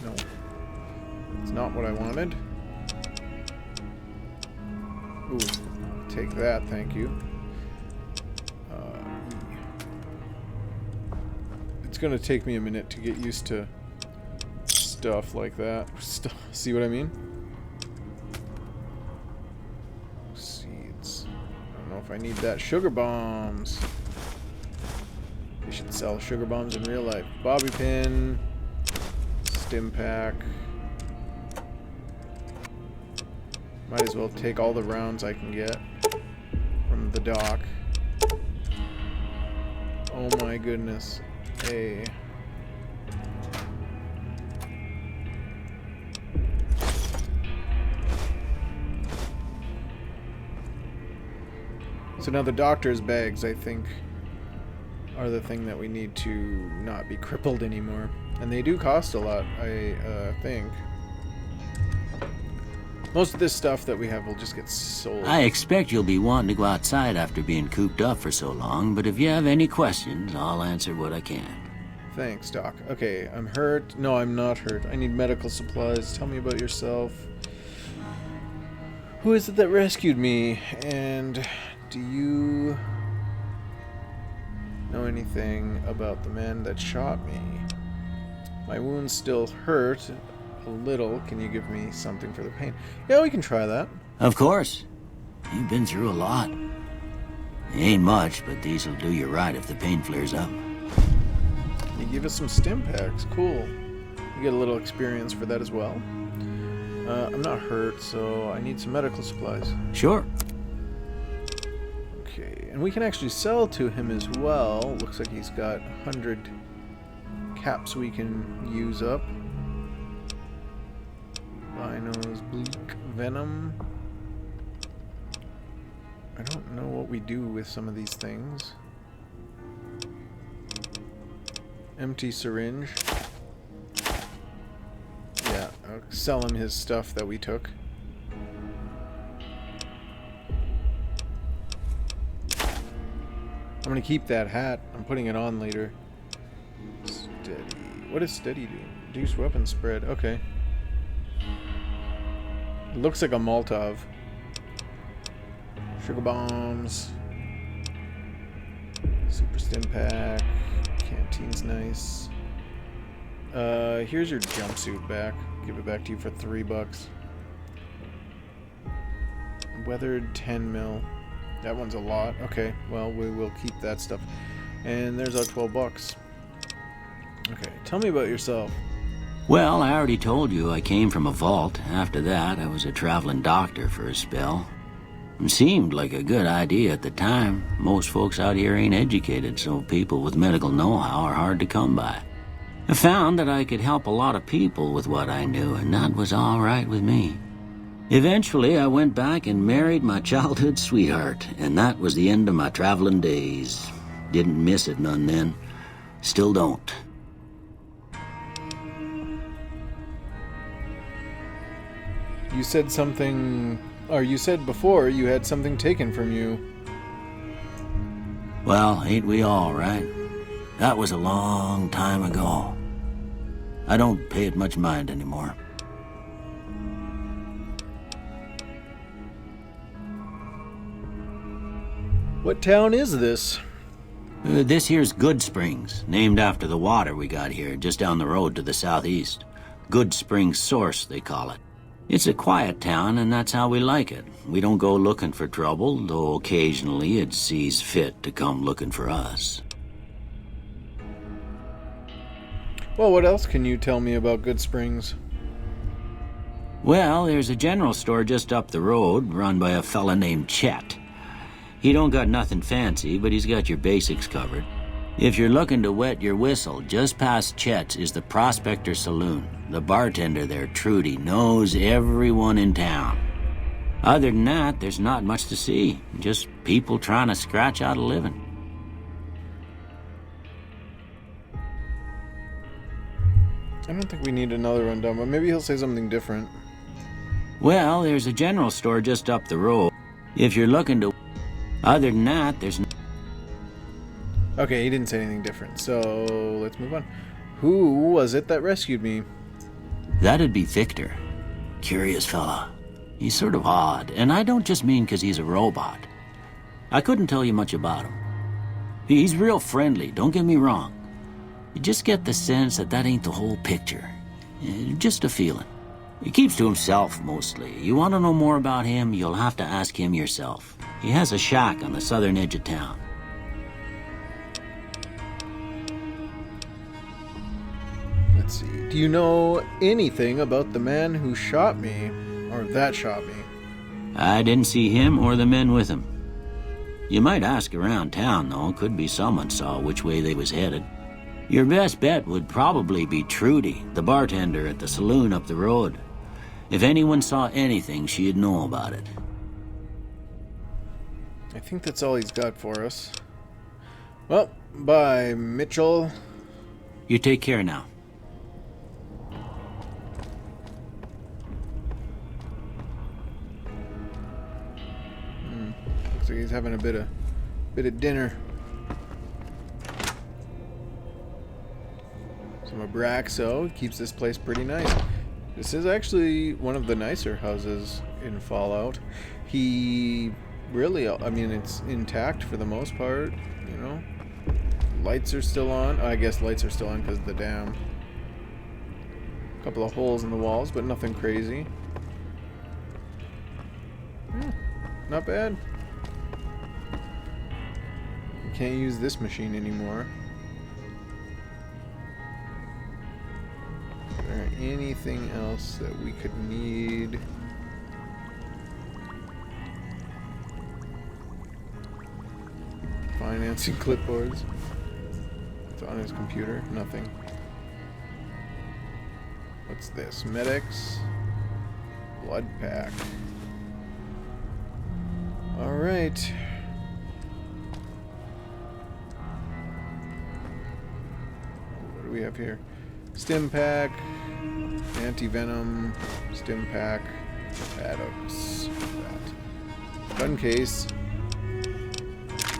No. It's not what I wanted. Ooh, take that, thank you. It's gonna take me a minute to get used to stuff like that. See what I mean? Seeds. I don't know if I need that. Sugar bombs. They should sell sugar bombs in real life. Bobby pin. Stim pack. Might as well take all the rounds I can get from the dock. Oh my goodness. Hey. So now the doctor's bags, I think, are the thing that we need to not be crippled anymore. And they do cost a lot, I think. Most of this stuff that we have will just get sold. I expect you'll be wanting to go outside after being cooped up for so long, but if you have any questions, I'll answer what I can. Thanks, Doc. Okay, I'm hurt. No, I'm not hurt. I need medical supplies. Tell me about yourself. Who is it that rescued me? And do you know anything about the man that shot me? My wounds still hurt a little. Can you give me something for the pain? Yeah, we can try that. Of course. You've been through a lot. Ain't much, but these'll do you right if the pain flares up. You give us some stim packs. Cool. You get a little experience for that as well. I'm not hurt, so I need some medical supplies. Sure. Okay, and we can actually sell to him as well. Looks like he's got 100 caps we can use up. Rhinos, bleak, venom. I don't know what we do with some of these things. Empty syringe. Yeah, I'll sell him his stuff that we took. I'm gonna keep that hat. I'm putting it on later. Steady. What does steady do? Reduce weapon spread. Okay. It looks like a Molotov. Sugar bombs. Super stim pack. Canteen's nice. Here's your jumpsuit back. Give it back to you for $3. Weathered 10 mil. That one's a lot. Okay, well, we will keep that stuff. And there's our $12. Okay, tell me about yourself. Well, I already told you I came from a vault. After that, I was a traveling doctor for a spell. It seemed like a good idea at the time. Most folks out here ain't educated, so people with medical know-how are hard to come by. I found that I could help a lot of people with what I knew, and that was all right with me. Eventually, I went back and married my childhood sweetheart, and that was the end of my traveling days. Didn't miss it none then. Still don't. You said something... Or you said before you had something taken from you. Well, ain't we all, right? That was a long time ago. I don't pay it much mind anymore. What town is this? This here's Good Springs, named after the water we got here, just down the road to the southeast. Good Springs Source, they call it. It's a quiet town, and that's how we like it. We don't go looking for trouble, though occasionally it sees fit to come looking for us. Well, what else can you tell me about Good Springs? Well, there's a general store just up the road, run by a fella named Chet. He don't got nothing fancy, but he's got your basics covered. If you're looking to wet your whistle, just past Chet's is the Prospector Saloon. The bartender there, Trudy, knows everyone in town. Other than that, there's not much to see. Just people trying to scratch out a living. I don't think we need another rundown, but maybe he'll say something different. Well, there's a general store just up the road. If you're looking to... Other than that, there's... Okay, he didn't say anything different, so let's move on. Who was it that rescued me? That'd be Victor. Curious fella. He's sort of odd, and I don't just mean 'cause he's a robot. I couldn't tell you much about him. He's real friendly, don't get me wrong. You just get the sense that ain't the whole picture. Just a feeling. He keeps to himself, mostly. You want to know more about him, you'll have to ask him yourself. He has a shack on the southern edge of town. Let's see. Do you know anything about the man who shot me? Or that shot me? I didn't see him or the men with him. You might ask around town, though. Could be someone saw which way they was headed. Your best bet would probably be Trudy, the bartender at the saloon up the road. If anyone saw anything, she'd know about it. I think that's all he's got for us. Well, bye, Mitchell. You take care now. Looks like he's having a bit of dinner. Some Abraxo keeps this place pretty nice. This is actually one of the nicer houses in Fallout. He really, I mean, it's intact for the most part, you know. Lights are still on. I guess lights are still on because of the dam. A couple of holes in the walls, but nothing crazy. Not bad. We can't use this machine anymore. Is there anything else that we could need? Financing clipboards. It's on his computer. Nothing. What's this? Medics. Blood pack. Alright. What do we have here? Stim pack. Anti-venom. Stim pack. Paddocks. That. Gun case.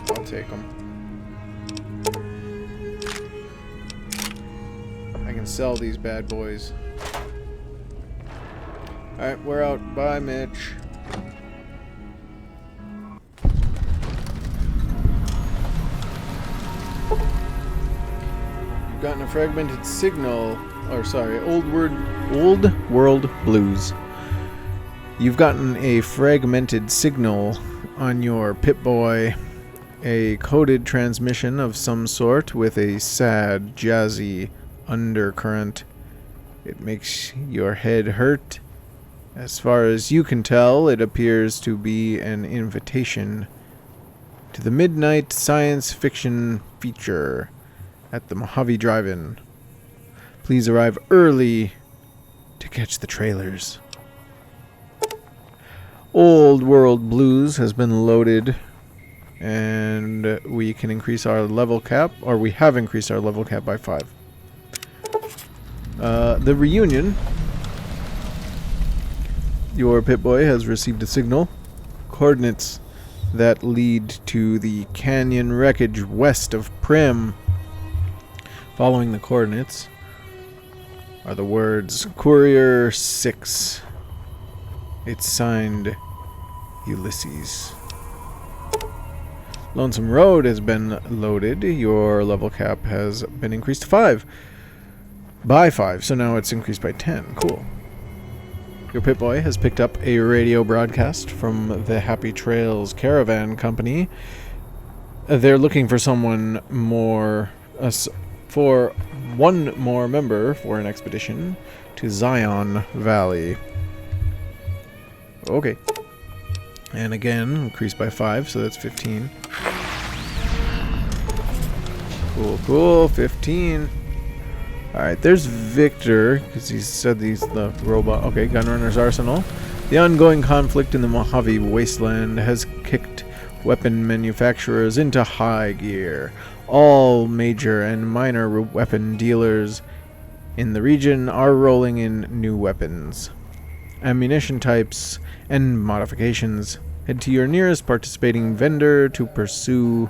I'll take them. I can sell these bad boys. Alright, we're out. Bye, Mitch. You've gotten a fragmented signal. Or sorry, Old World Blues. You've gotten a fragmented signal on your Pip-Boy. A coded transmission of some sort with a sad, jazzy undercurrent. It makes your head hurt. As far as you can tell, it appears to be an invitation to the midnight science fiction feature at the Mojave Drive-In. Please arrive early to catch the trailers. Old World Blues has been loaded, and we can increase our level cap, or we have increased our level cap by 5. The reunion. Your Pip-Boy has received a signal. Coordinates that lead to the canyon wreckage west of Prim. Following the coordinates are the words Courier 6. It's signed Ulysses. Lonesome Road has been loaded. Your level cap has been increased to 5. By 5, so now it's increased by 10. Cool. Your Pip-Boy has picked up a radio broadcast from the Happy Trails Caravan Company. They're looking for someone more... for one more member for an expedition to Zion Valley. Okay. And again, increased by 5, so that's 15. Cool, 15. Alright, there's Victor, because he said he's the robot. Okay, Gunrunner's Arsenal. The ongoing conflict in the Mojave Wasteland has kicked weapon manufacturers into high gear. All major and minor weapon dealers in the region are rolling in new weapons, ammunition types, and modifications. Head to your nearest participating vendor to pursue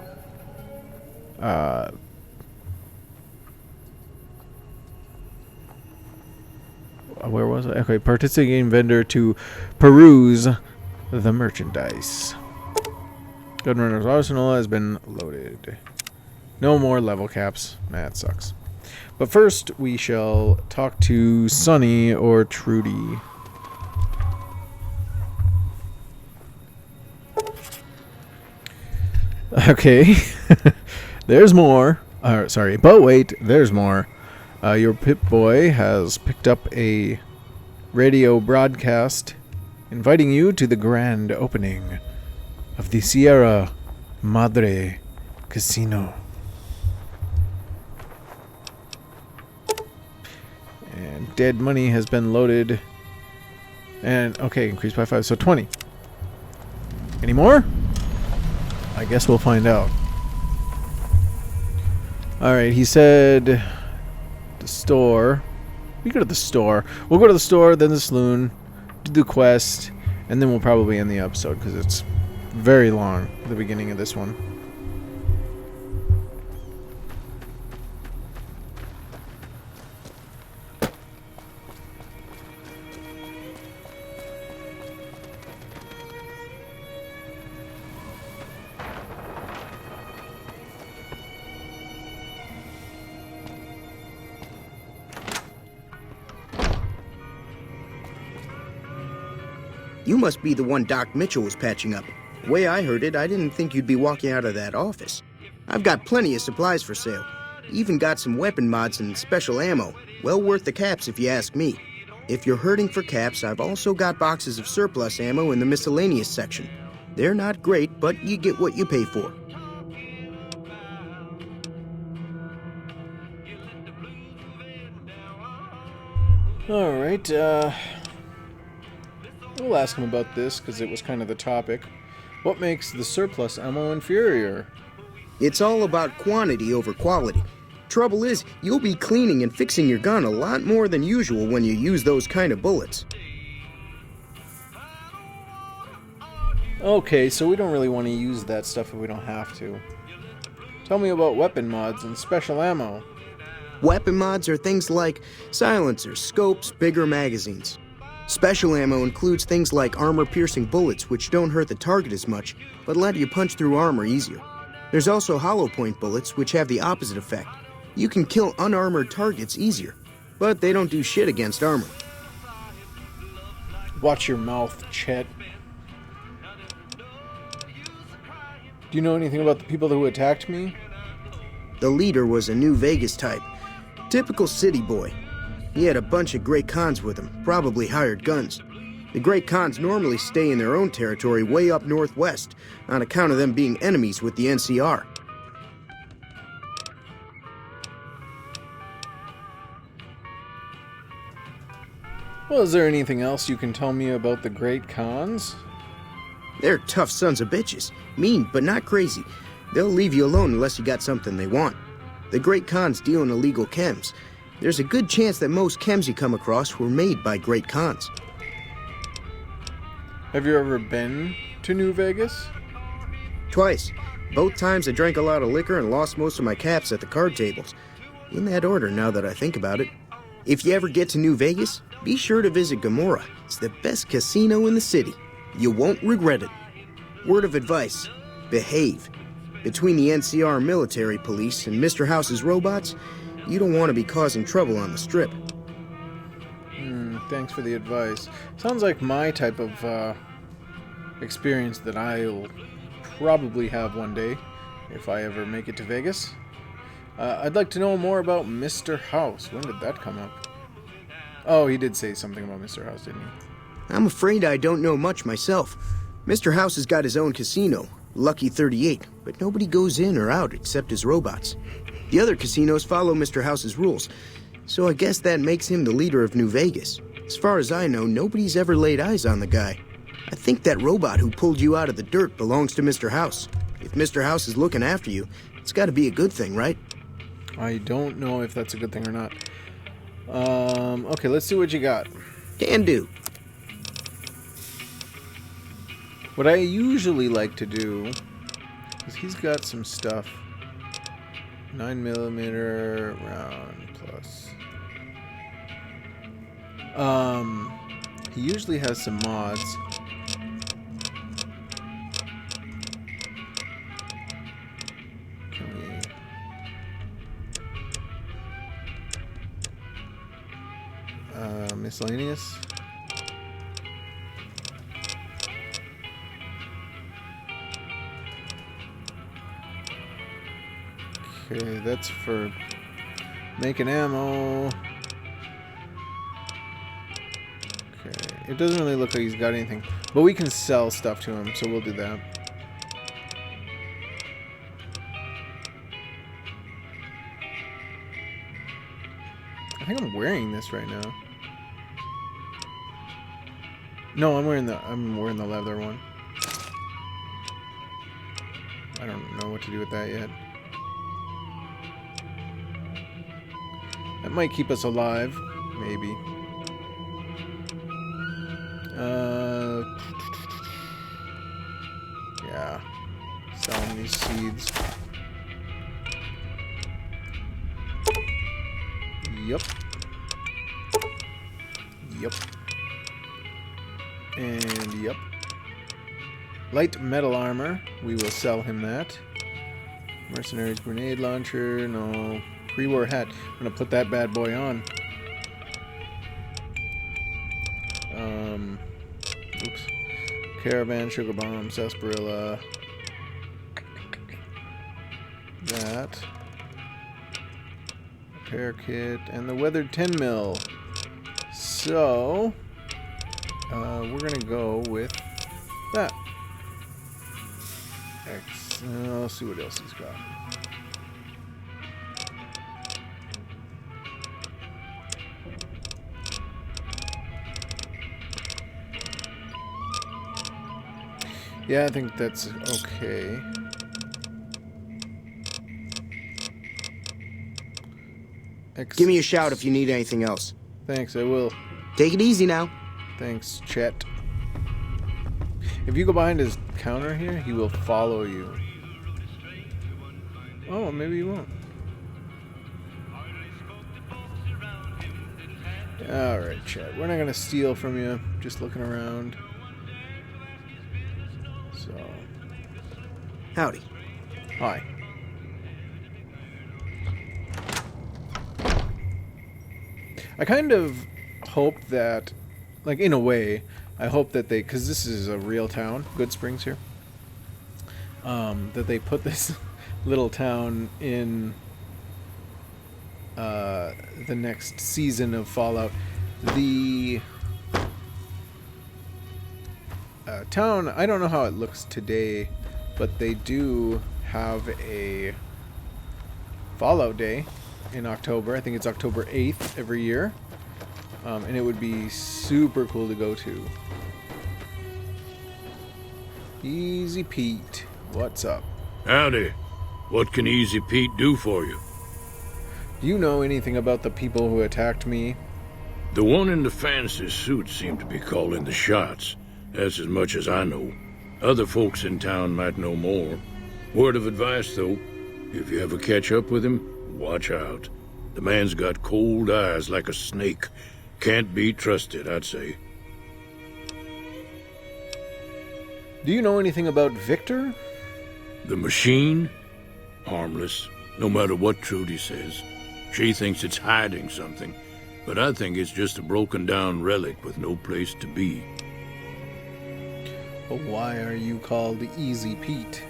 where was it? Okay, participating vendor to peruse the merchandise. Gunrunner's Arsenal has been loaded. No more level caps. That sucks. But first, we shall talk to Sonny or Trudy. Okay. There's more. Sorry, but wait, there's more. Your Pip-Boy has picked up a radio broadcast inviting you to the grand opening of the Sierra Madre Casino. And dead money has been loaded. And, okay, increased by 5, so 20. Any more? I guess we'll find out. Alright, he said... the store. We go to the store. We'll go to the store, then the saloon, do the quest, and then we'll probably end the episode, because it's very long, the beginning of this one. You must be the one Doc Mitchell was patching up. The way I heard it, I didn't think you'd be walking out of that office. I've got plenty of supplies for sale. Even got some weapon mods and special ammo. Well worth the caps if you ask me. If you're hurting for caps, I've also got boxes of surplus ammo in the miscellaneous section. They're not great, but you get what you pay for. Alright, we'll ask him about this, because it was kind of the topic. What makes the surplus ammo inferior? It's all about quantity over quality. Trouble is, you'll be cleaning and fixing your gun a lot more than usual when you use those kind of bullets. Okay, so we don't really want to use that stuff if we don't have to. Tell me about weapon mods and special ammo. Weapon mods are things like silencers, scopes, bigger magazines. Special ammo includes things like armor-piercing bullets, which don't hurt the target as much, but let you punch through armor easier. There's also hollow point bullets, which have the opposite effect. You can kill unarmored targets easier, but they don't do shit against armor. Watch your mouth, Chet. Do you know anything about the people who attacked me? The leader was a New Vegas type. Typical city boy. He had a bunch of Great Khans with him, probably hired guns. The Great Khans normally stay in their own territory way up northwest, on account of them being enemies with the NCR. Well, is there anything else you can tell me about the Great Khans? They're tough sons of bitches. Mean, but not crazy. They'll leave you alone unless you got something they want. The Great Khans deal in illegal chems. There's a good chance that most chems you come across were made by Great Khans. Have you ever been to New Vegas? Twice. Both times I drank a lot of liquor and lost most of my caps at the card tables. In that order, now that I think about it. If you ever get to New Vegas, be sure to visit Gomorrah. It's the best casino in the city. You won't regret it. Word of advice, behave. Between the NCR military police and Mr. House's robots, you don't want to be causing trouble on the Strip. Thanks for the advice. Sounds like my type of experience that I'll probably have one day, if I ever make it to Vegas. I'd like to know more about Mr. House. When did that come up? Oh, he did say something about Mr. House, didn't he? I'm afraid I don't know much myself. Mr. House has got his own casino, Lucky 38, but nobody goes in or out except his robots. The other casinos follow Mr. House's rules, so I guess that makes him the leader of New Vegas. As far as I know, nobody's ever laid eyes on the guy. I think that robot who pulled you out of the dirt belongs to Mr. House. If Mr. House is looking after you, it's got to be a good thing, right? I don't know if that's a good thing or not. Okay, let's see what you got. Can do. What I usually like to do is he's got some stuff. 9mm round plus. He usually has some mods. Can we... miscellaneous? Okay, that's for making ammo. Okay, it doesn't really look like he's got anything, but we can sell stuff to him, so we'll do that. I think I'm wearing this right now. No, I'm wearing the leather one. I don't know what to do with that yet. That might keep us alive, maybe. Yeah. Selling these seeds. Yup. Yup. And yup. Light metal armor. We will sell him that. Mercenaries grenade launcher. No. Pre-war hat. I'm gonna put that bad boy on. Oops. Caravan, sugar bomb, sarsaparilla. That. Repair kit and the weathered 10mm. So we're gonna go with that. Let's see what else he's got. Yeah, I think that's okay. Give me a shout if you need anything else. Thanks, I will. Take it easy now. Thanks, Chet. If you go behind his counter here, he will follow you. Oh, maybe he won't. Alright, Chet. We're not gonna steal from you. Just looking around. So. Howdy. Hi. I kind of hope that, like, in a way, I hope that they, because this is a real town, Good Springs here, that they put this little town in the next season of Fallout. The town, I don't know how it looks today, but they do have a Fallout Day in October. I think it's October 8th every year. And it would be super cool to go to. Easy Pete, what's up? Howdy. What can Easy Pete do for you? Do you know anything about the people who attacked me? The one in the fancy suit seemed to be calling the shots. That's as much as I know. Other folks in town might know more. Word of advice, though. If you ever catch up with him, watch out. The man's got cold eyes like a snake. Can't be trusted, I'd say. Do you know anything about Victor? The machine? Harmless, no matter what Trudy says. She thinks it's hiding something, but I think it's just a broken-down relic with no place to be. But why are you called Easy Pete?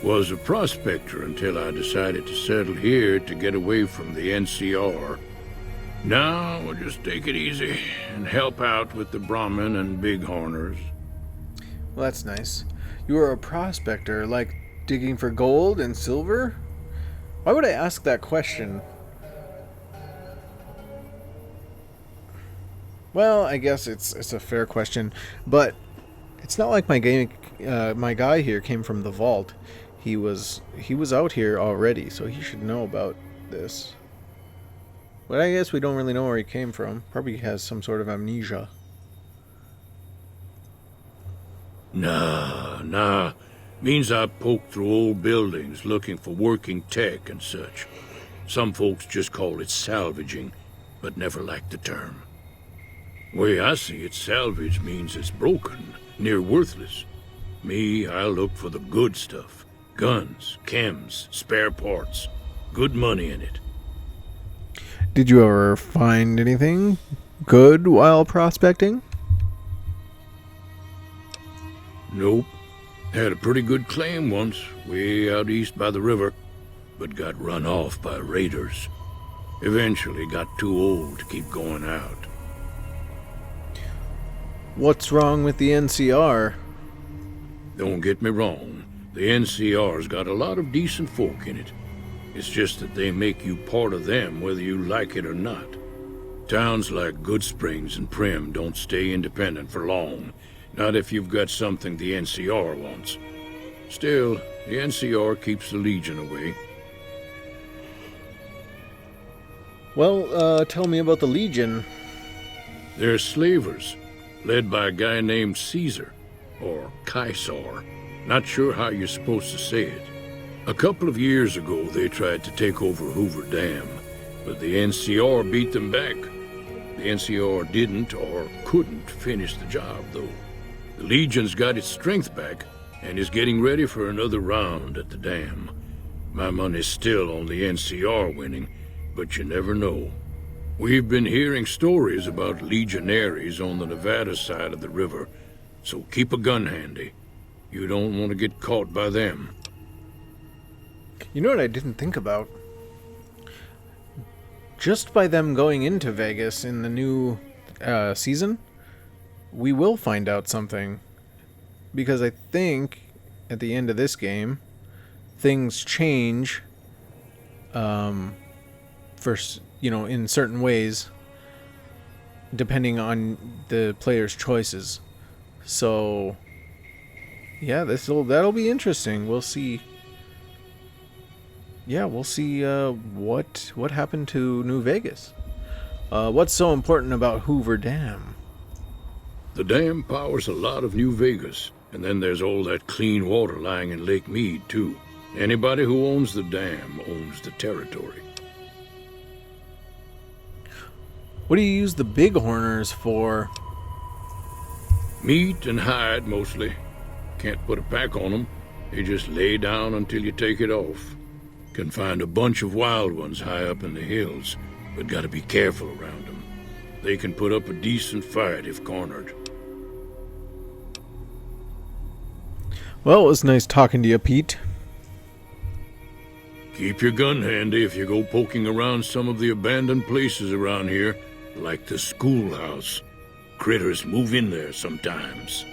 Was a prospector until I decided to settle here to get away from the NCR. Now we'll just take it easy and help out with the Brahmin and Bighorners. Well, that's nice. You were a prospector, like digging for gold and silver? Why would I ask that question? Well, I guess it's a fair question, but it's not like my guy here came from the vault. He was out here already, so he should know about this. But I guess we don't really know where he came from. Probably has some sort of amnesia. Nah. Means I poked through old buildings looking for working tech and such. Some folks just call it salvaging, but never liked the term. Way I see it, salvage means it's broken, near worthless. Me, I look for the good stuff. Guns, chems, spare parts. Good money in it. Did you ever find anything good while prospecting? Nope. Had a pretty good claim once, way out east by the river, but got run off by raiders. Eventually got too old to keep going out. What's wrong with the NCR? Don't get me wrong, the NCR's got a lot of decent folk in it. It's just that they make you part of them whether you like it or not. Towns like Goodsprings and Prim don't stay independent for long. Not if you've got something the NCR wants. Still, the NCR keeps the Legion away. Well, tell me about the Legion. They're slavers, led by a guy named Caesar, or Caesar. Not sure how you're supposed to say it. A couple of years ago, they tried to take over Hoover Dam, but the NCR beat them back. The NCR didn't or couldn't finish the job, though. The Legion's got its strength back and is getting ready for another round at the dam. My money's still on the NCR winning, but you never know. We've been hearing stories about legionaries on the Nevada side of the river, so keep a gun handy. You don't want to get caught by them. You know what I didn't think about? Just by them going into Vegas in the new season, we will find out something. Because I think at the end of this game, things change in certain ways depending on the player's choices. So yeah, that'll be interesting. We'll see. Yeah, we'll see what happened to New Vegas. What's so important about Hoover Dam? The dam powers a lot of New Vegas, and then there's all that clean water lying in Lake Mead, too. Anybody who owns the dam owns the territory. What do you use the Bighorners for? Meat and hide, mostly. Can't put a pack on them. They just lay down until you take it off. Can find a bunch of wild ones high up in the hills, but gotta be careful around them. They can put up a decent fight if cornered. Well, it was nice talking to you, Pete. Keep your gun handy if you go poking around some of the abandoned places around here, like the schoolhouse. Critters move in there sometimes.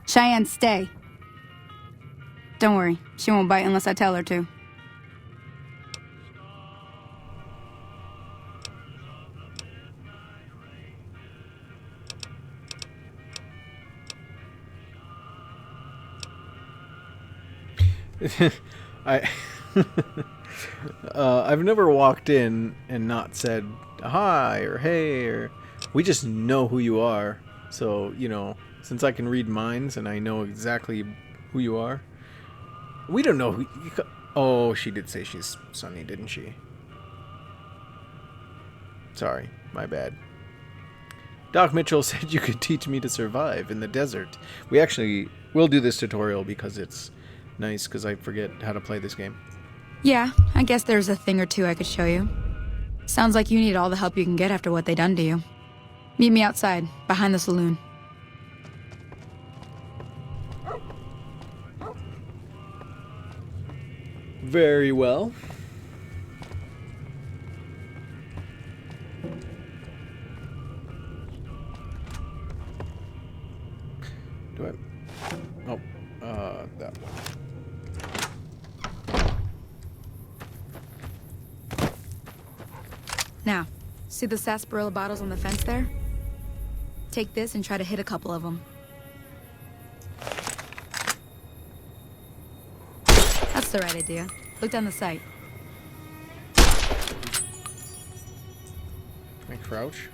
Cheyenne, stay. Don't worry, she won't bite unless I tell her to. I've never walked in and not said hi or hey, or we just know who you are. So, since I can read minds and I know exactly who you are, we don't know who you oh, she did say she's Sunny, didn't she? Sorry, my bad. Doc Mitchell said you could teach me to survive in the desert. We'll do this tutorial because it's nice, because I forget how to play this game. Yeah, I guess there's a thing or two I could show you. Sounds like you need all the help you can get after what they done to you. Meet me outside, behind the saloon. Very well. Do I? Oh, that one. Now, see the sarsaparilla bottles on the fence there? Take this and try to hit a couple of them. That's the right idea. Look down the sight. Can I crouch?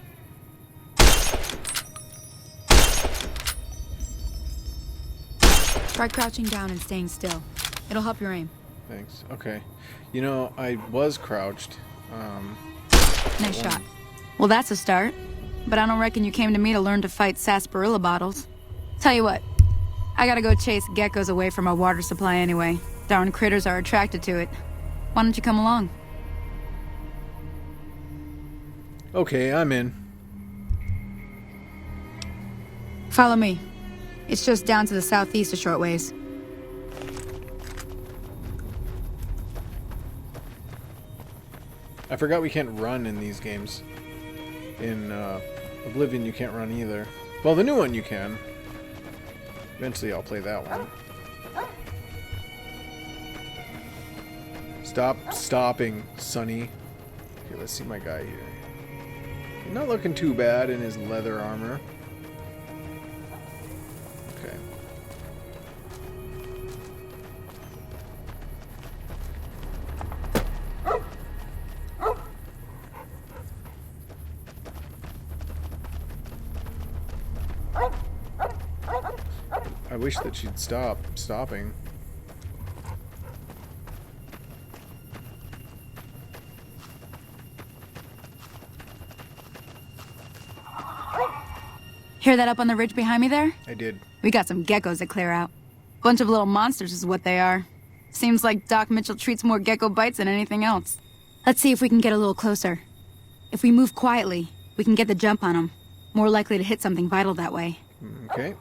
Try crouching down and staying still. It'll help your aim. Thanks. Okay. You know, I was crouched. Nice shot. Well, that's a start. But I don't reckon you came to me to learn to fight sarsaparilla bottles. Tell you what, I gotta go chase geckos away from our water supply anyway. Darn critters are attracted to it. Why don't you come along? Okay, I'm in. Follow me. It's just down to the southeast a short ways. I forgot we can't run in these games. In Oblivion, you can't run either. Well, the new one you can. Eventually, I'll play that one. Stop stopping, Sonny. Okay, let's see my guy here. He's not looking too bad in his leather armor. Okay. I wish that she'd stop stopping. Hear that up on the ridge behind me there? I did. We got some geckos to clear out. Bunch of little monsters is what they are. Seems like Doc Mitchell treats more gecko bites than anything else. Let's see if we can get a little closer. If we move quietly, we can get the jump on them. More likely to hit something vital that way. Okay.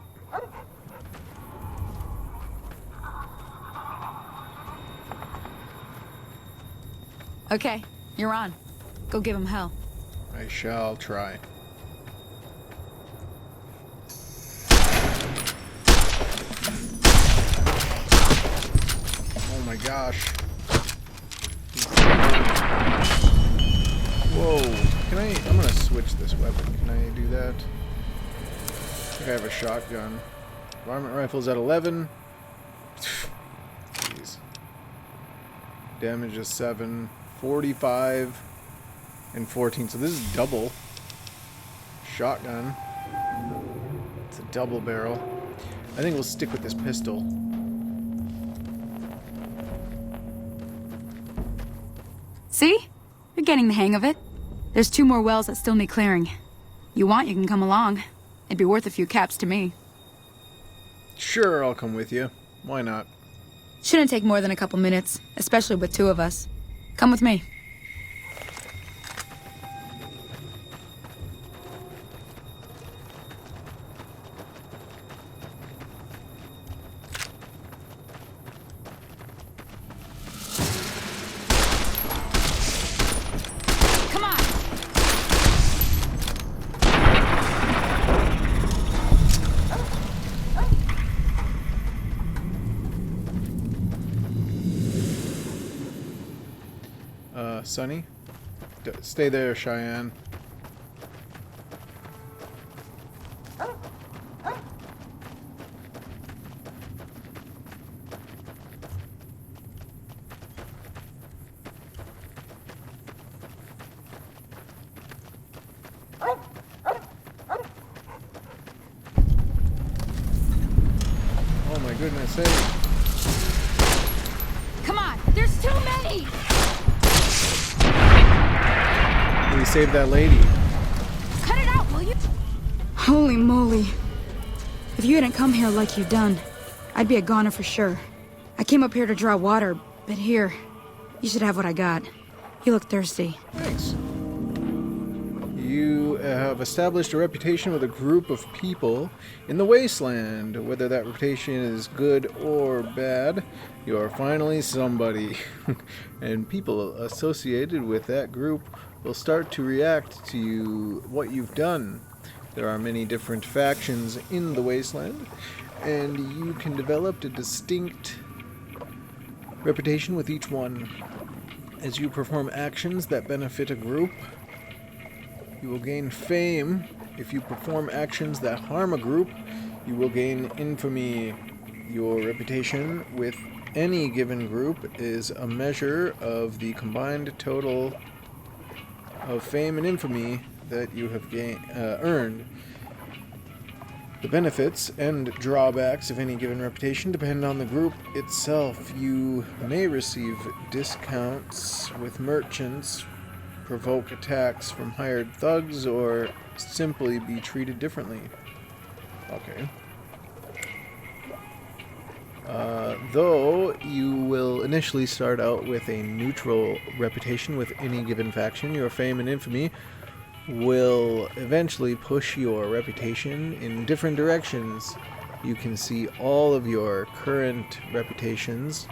Okay, you're on. Go give him hell. I shall try. Oh my gosh. Whoa. Can I'm gonna switch this weapon. Can I do that? I think I have a shotgun. Varmint rifle's at 11. Jeez. Damage is 7. 45 and 14. So this is double. Shotgun. It's a double barrel. I think we'll stick with this pistol. See? You're getting the hang of it. There's 2 more wells that still need clearing. You want, you can come along. It'd be worth a few caps to me. Sure, I'll come with you. Why not? Shouldn't take more than a couple minutes, especially with 2 of us. Come with me. Come on! Sonny? Stay there, Cheyenne. Oh my goodness, hey. Come on! There's too many! He's save that lady. Cut it out, will you? Holy moly. If you hadn't come here like you've done, I'd be a goner for sure. I came up here to draw water, but here, you should have what I got. You look thirsty. Thanks. You have established a reputation with a group of people in the wasteland. Whether that reputation is good or bad, you are finally somebody. And people associated with that group will start to react to what you've done. There are many different factions in the wasteland, and you can develop a distinct reputation with each one. As you perform actions that benefit a group, you will gain fame. If you perform actions that harm a group, you will gain infamy. Your reputation with any given group is a measure of the combined total of fame and infamy that you have earned. The benefits and drawbacks of any given reputation depend on the group itself. You may receive discounts with merchants, provoke attacks from hired thugs, or simply be treated differently. Okay. Though you will initially start out with a neutral reputation with any given faction, your fame and infamy will eventually push your reputation in different directions. You can see all of your current reputations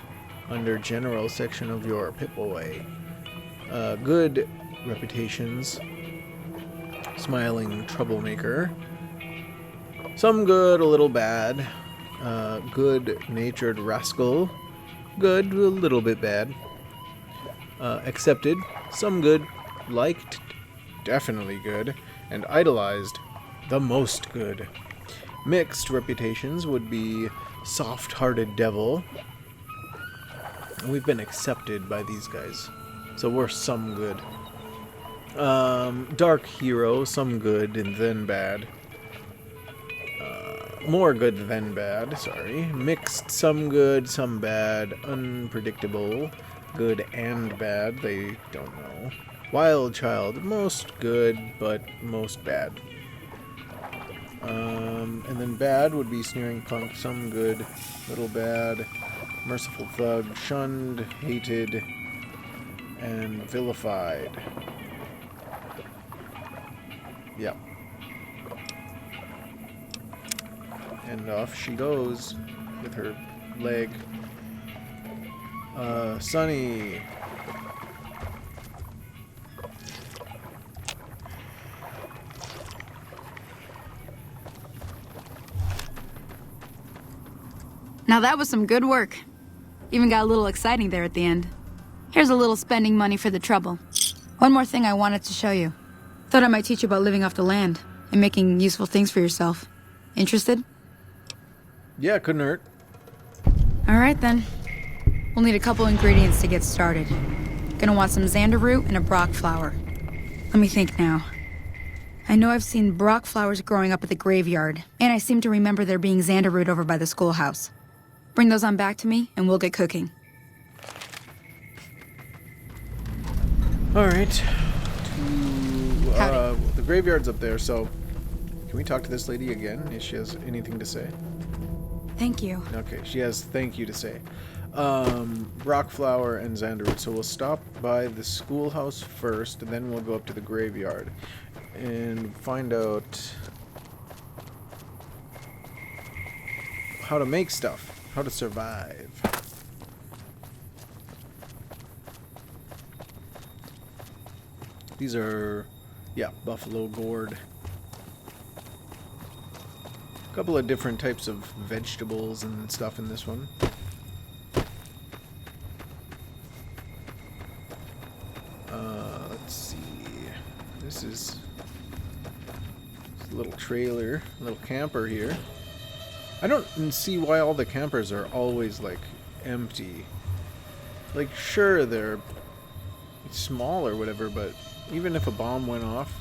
under general section of your Pip-Boy. Good reputations: smiling troublemaker, some good, a little bad, good-natured rascal, good, a little bit bad, accepted, some good, liked, definitely good, and idolized, the most good. Mixed reputations would be soft-hearted devil. We've been accepted by these guys, so we're some good. Dark hero, some good and then bad. More good than bad, sorry. Mixed, some good, some bad. Unpredictable, good and bad, they don't know. Wild child, most good, but most bad. And then bad would be sneering punk, some good, little bad. Merciful thug, shunned, hated, and vilified. Yep. And off she goes with her leg. Sunny. Now that was some good work. Even got a little exciting there at the end. Here's a little spending money for the trouble. One more thing I wanted to show you. Thought I might teach you about living off the land and making useful things for yourself. Interested? Yeah, couldn't hurt. Alright then. We'll need a couple ingredients to get started. Gonna want some xander root and a brock flower. Let me think now. I know I've seen brock flowers growing up at the graveyard, and I seem to remember there being xander root over by the schoolhouse. Bring those on back to me, and we'll get cooking. Alright. The graveyard's up there, so can we talk to this lady again if she has anything to say? Thank you. Okay, she has thank you to say. Brock flower and xander root. So we'll stop by the schoolhouse first, and then we'll go up to the graveyard and find out how to make stuff, how to survive. These are, yeah, buffalo gourd. A couple of different types of vegetables and stuff in this one. Let's see. This is a little trailer, a little camper here. I don't see why all the campers are always, like, empty. Like, sure, they're small or whatever, but even if a bomb went off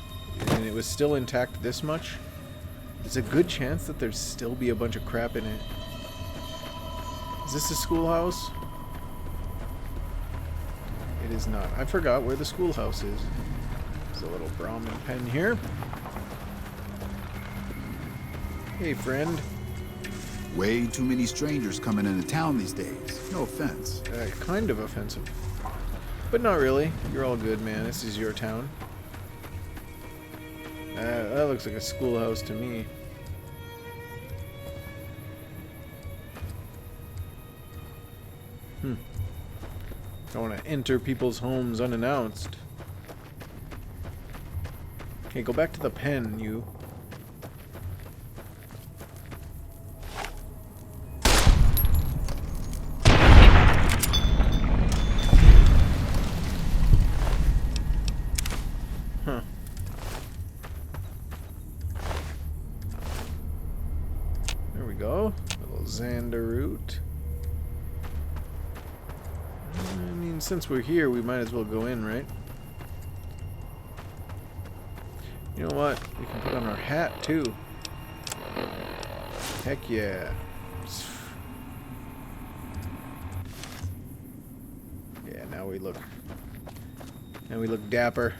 and it was still intact this much, there's a good chance that there'd still be a bunch of crap in it. Is this a schoolhouse? It is not. I forgot where the schoolhouse is. There's a little Brahmin pen here. Hey, friend. Way too many strangers coming into town these days. No offense. Kind of offensive. But not really. You're all good, man. This is your town. That looks like a schoolhouse to me. Don't want to enter people's homes unannounced. Okay, go back to the pen, you. Huh. There we go. Little Xander root. I mean, since we're here, we might as well go in, right? You know what? We can put on our hat, too. Heck yeah. Yeah, now we look dapper.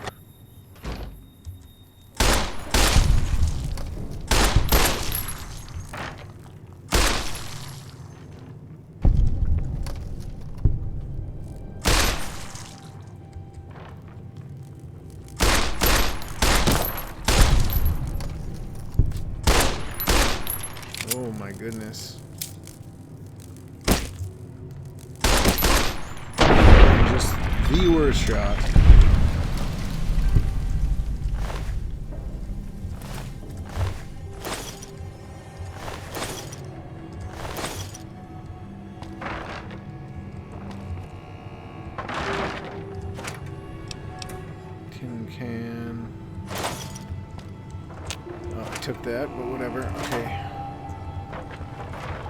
Oh my goodness. Just the worst shot. Tin can. Oh, I took that, but whatever. Okay.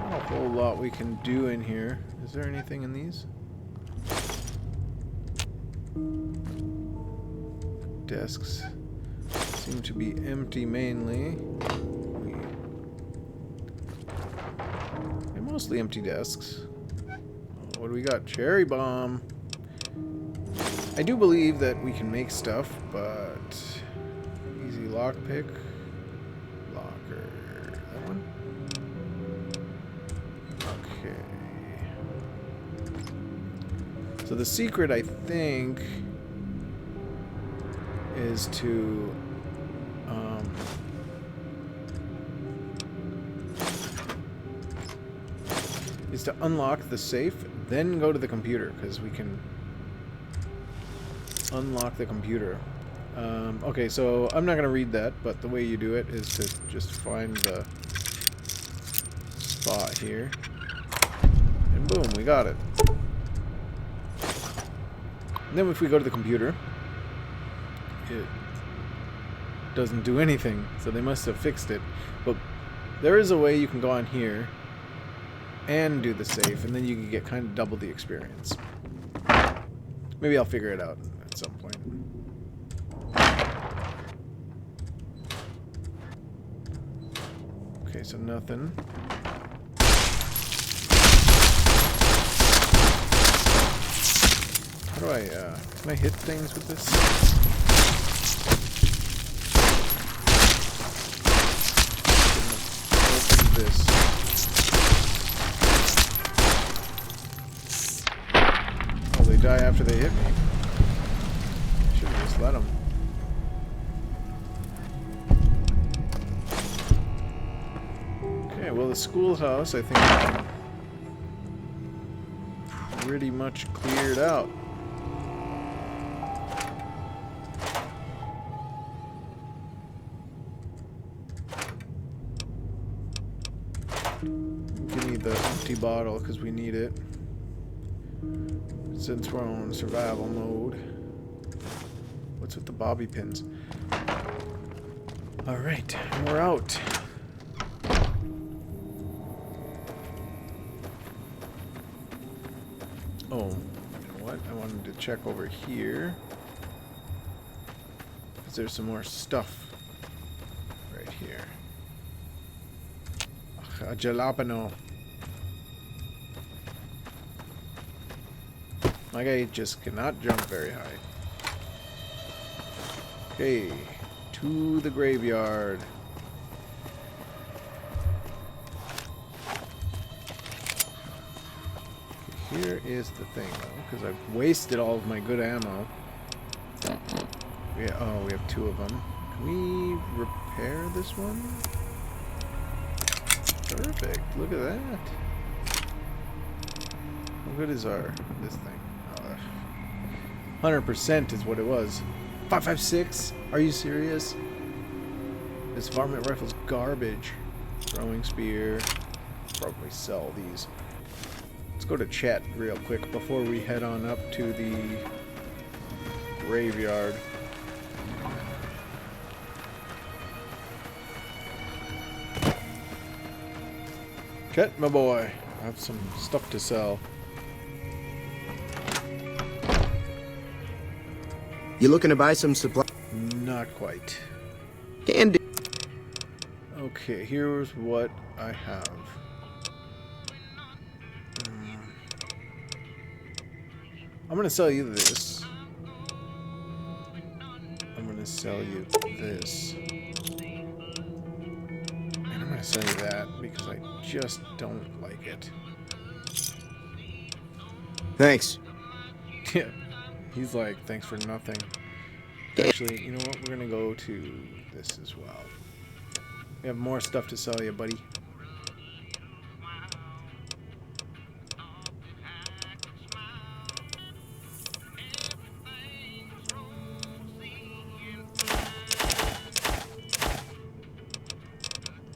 Not a whole lot we can do in here. Is there anything in these? Desks seem to be empty mainly. They're mostly empty desks. What do we got? Cherry bomb. I do believe that we can make stuff, but easy lockpick. Locker. That one? Okay. So the secret, I think, is to unlock the safe, then go to the computer, because we can unlock the computer. Okay, so I'm not going to read that, but the way you do it is to just find the spot here. And boom, we got it. And then if we go to the computer, it doesn't do anything, so they must have fixed it. But there is a way you can go on here and do the safe, and then you can get kind of double the experience. Maybe I'll figure it out at some point. Okay, so nothing. How do I, can I hit things with this? Open this. Oh, they die after they hit me. Should have just let them. Okay, well, the schoolhouse, I think, pretty much cleared out. Give me the empty bottle because we need it. Since we're on survival mode. What's with the bobby pins? Alright, we're out. Oh, you know what? I wanted to check over here. Because there's some more stuff right here. A jalapeno. My guy just cannot jump very high. Okay, to the graveyard. Okay, here is the thing, though, because I've wasted all of my good ammo. Yeah, oh, we have 2 of them. Can we repair this one? Perfect. Look at that. How good is this thing? Oh, 100% is what it was. 5.56? Are you serious? This varmint rifle's garbage. Throwing spear. Probably sell these. Let's go to chat real quick before we head on up to the graveyard. Chet, my boy, I have some stuff to sell. You looking to buy some supply? Not quite. Can do. Okay, here's what I have. I'm gonna sell you this. I'm gonna sell you this. And I'm gonna sell you that because I just don't like it. Thanks. Yeah. He's like, thanks for nothing. Actually, you know what? We're gonna go to this as well. We have more stuff to sell you, buddy.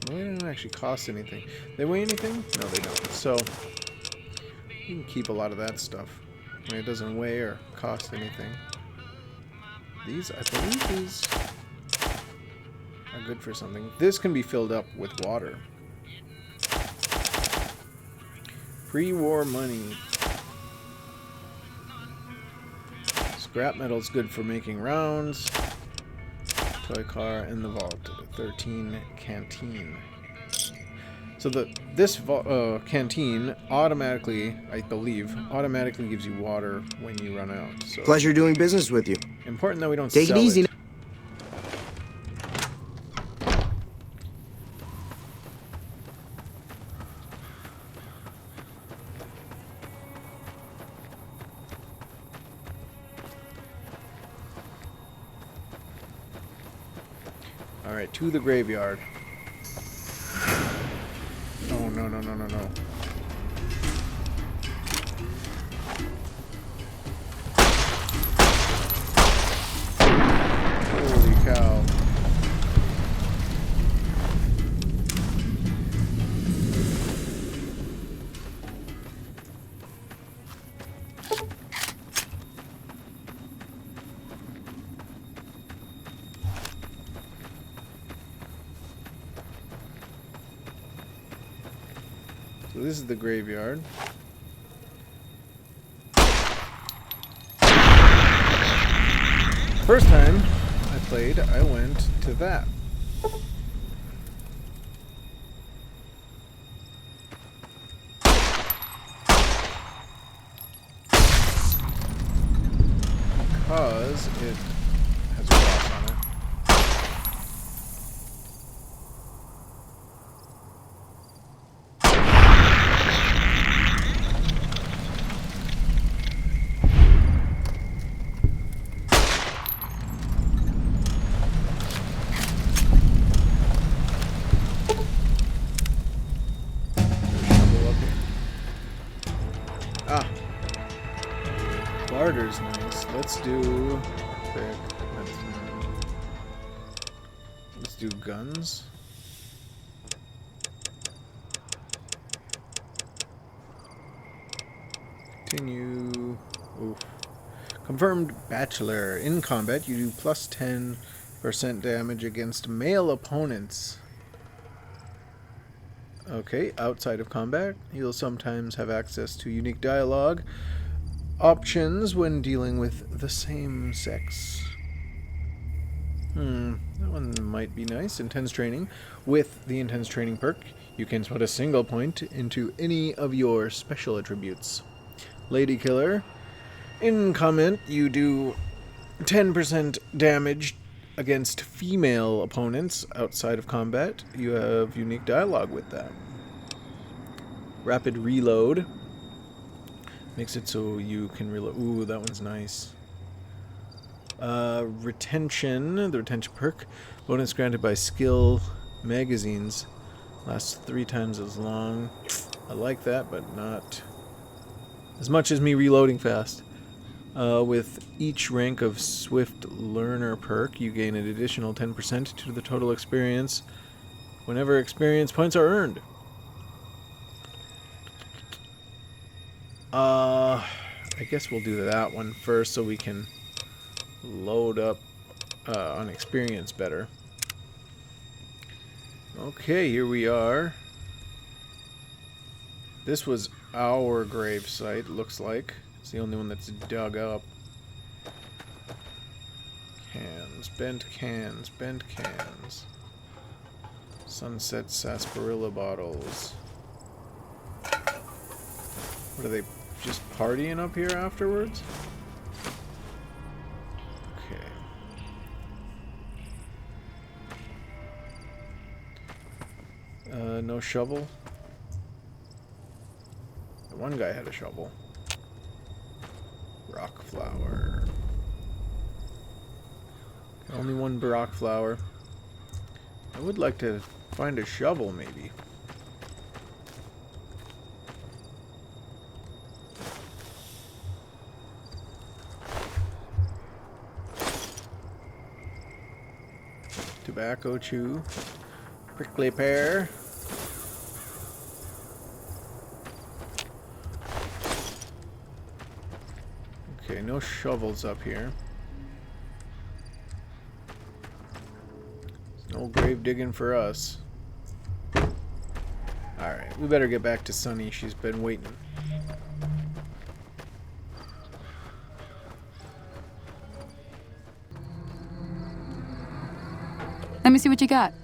Well, they don't actually cost anything. They weigh anything? No, they don't. So, you can keep a lot of that stuff. I mean, it doesn't weigh or cost anything. These, I believe these are good for something. This can be filled up with water. Pre-war money. Scrap metal's good for making rounds. Toy car in the vault. 13 canteen. So this canteen automatically, I believe, automatically gives you water when you run out. So Pleasure doing business with you. important that we don't Take sell it easy. it. All right, to the graveyard. Oh, no, no, no, no, no. Holy cow. So this is the graveyard. First time I played, I went to that. Because it has a cross on it. Ah, barter's nice. Let's do quick. Let's do guns. Continue. Oof. Confirmed bachelor. In combat, you do plus 10% damage against male opponents. Okay, outside of combat, you'll sometimes have access to unique dialogue options when dealing with the same sex. That one might be nice. Intense training. With the intense training perk, you can put a single point into any of your special attributes. Lady killer. In comment, you do 10% damage against female opponents outside of combat, you have unique dialogue with them. Rapid reload makes it so you can reload. Ooh, that one's nice. Retention, the retention perk, bonus granted by skill magazines, lasts 3 times as long. I like that, but not as much as me reloading fast. With each rank of Swift Learner perk, you gain an additional 10% to the total experience whenever experience points are earned. I guess we'll do that one first so we can load up on experience better. Okay, here we are. This was our grave site, looks like. It's the only one that's dug up. Cans, bent cans, bent cans. Sunset sarsaparilla bottles. What are they, just partying up here afterwards? Okay. No shovel. The one guy had a shovel. Rock flower. Only one rock flower. I would like to find a shovel, maybe. Tobacco chew. Prickly pear. Okay, no shovels up here. There's no grave digging for us. Alright, we better get back to Sunny. She's been waiting. Let me see what you got.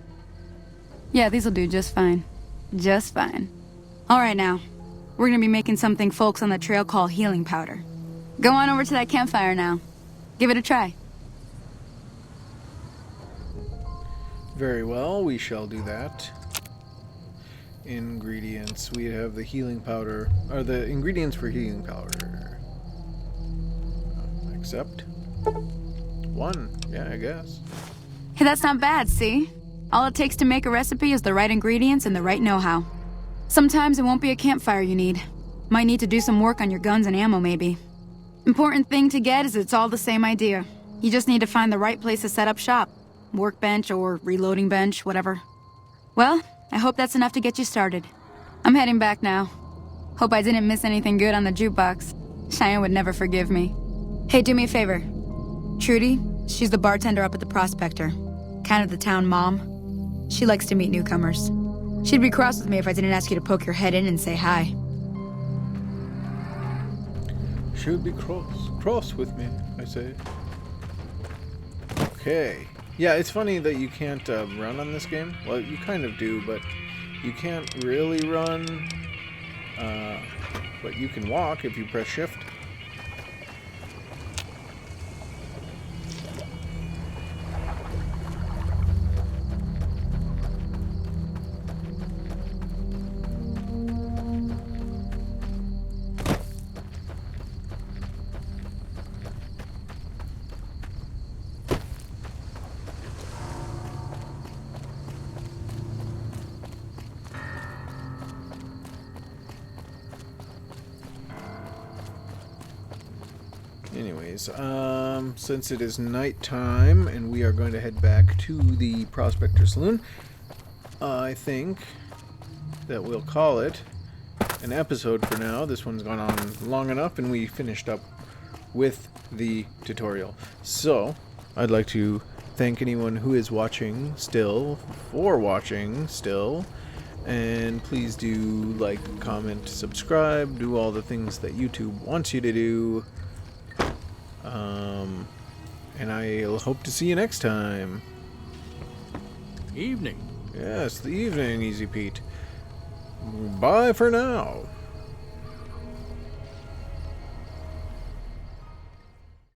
Yeah, these'll do just fine. Just fine. Alright now. We're gonna be making something folks on the trail call healing powder. Go on over to that campfire now. Give it a try. Very well, we shall do that. Ingredients. We have the healing powder, or the ingredients for healing powder. Accept. 1. Yeah, I guess. Hey, that's not bad, see? All it takes to make a recipe is the right ingredients and the right know-how. Sometimes it won't be a campfire you need. Might need to do some work on your guns and ammo, maybe. Important thing to get is it's all the same idea. You just need to find the right place to set up shop. Workbench or reloading bench, whatever. Well, I hope that's enough to get you started. I'm heading back now. Hope I didn't miss anything good on the jukebox. Cheyenne would never forgive me. Hey, do me a favor. Trudy, she's the bartender up at the Prospector. Kind of the town mom. She likes to meet newcomers. She'd be cross with me if I didn't ask you to poke your head in and say hi. She would be cross with me, I say. Okay. Yeah, it's funny that you can't run on this game. Well, you kind of do, but you can't really run. But you can walk if you press shift. Anyways, since it is nighttime and we are going to head back to the Prospector Saloon, I think that we'll call it an episode for now. This one's gone on long enough and we finished up with the tutorial. So, I'd like to thank anyone who is watching still, and please do like, comment, subscribe, do all the things that YouTube wants you to do. And I'll hope to see you next time. Evening. Yes, the evening, Easy Pete. Bye for now.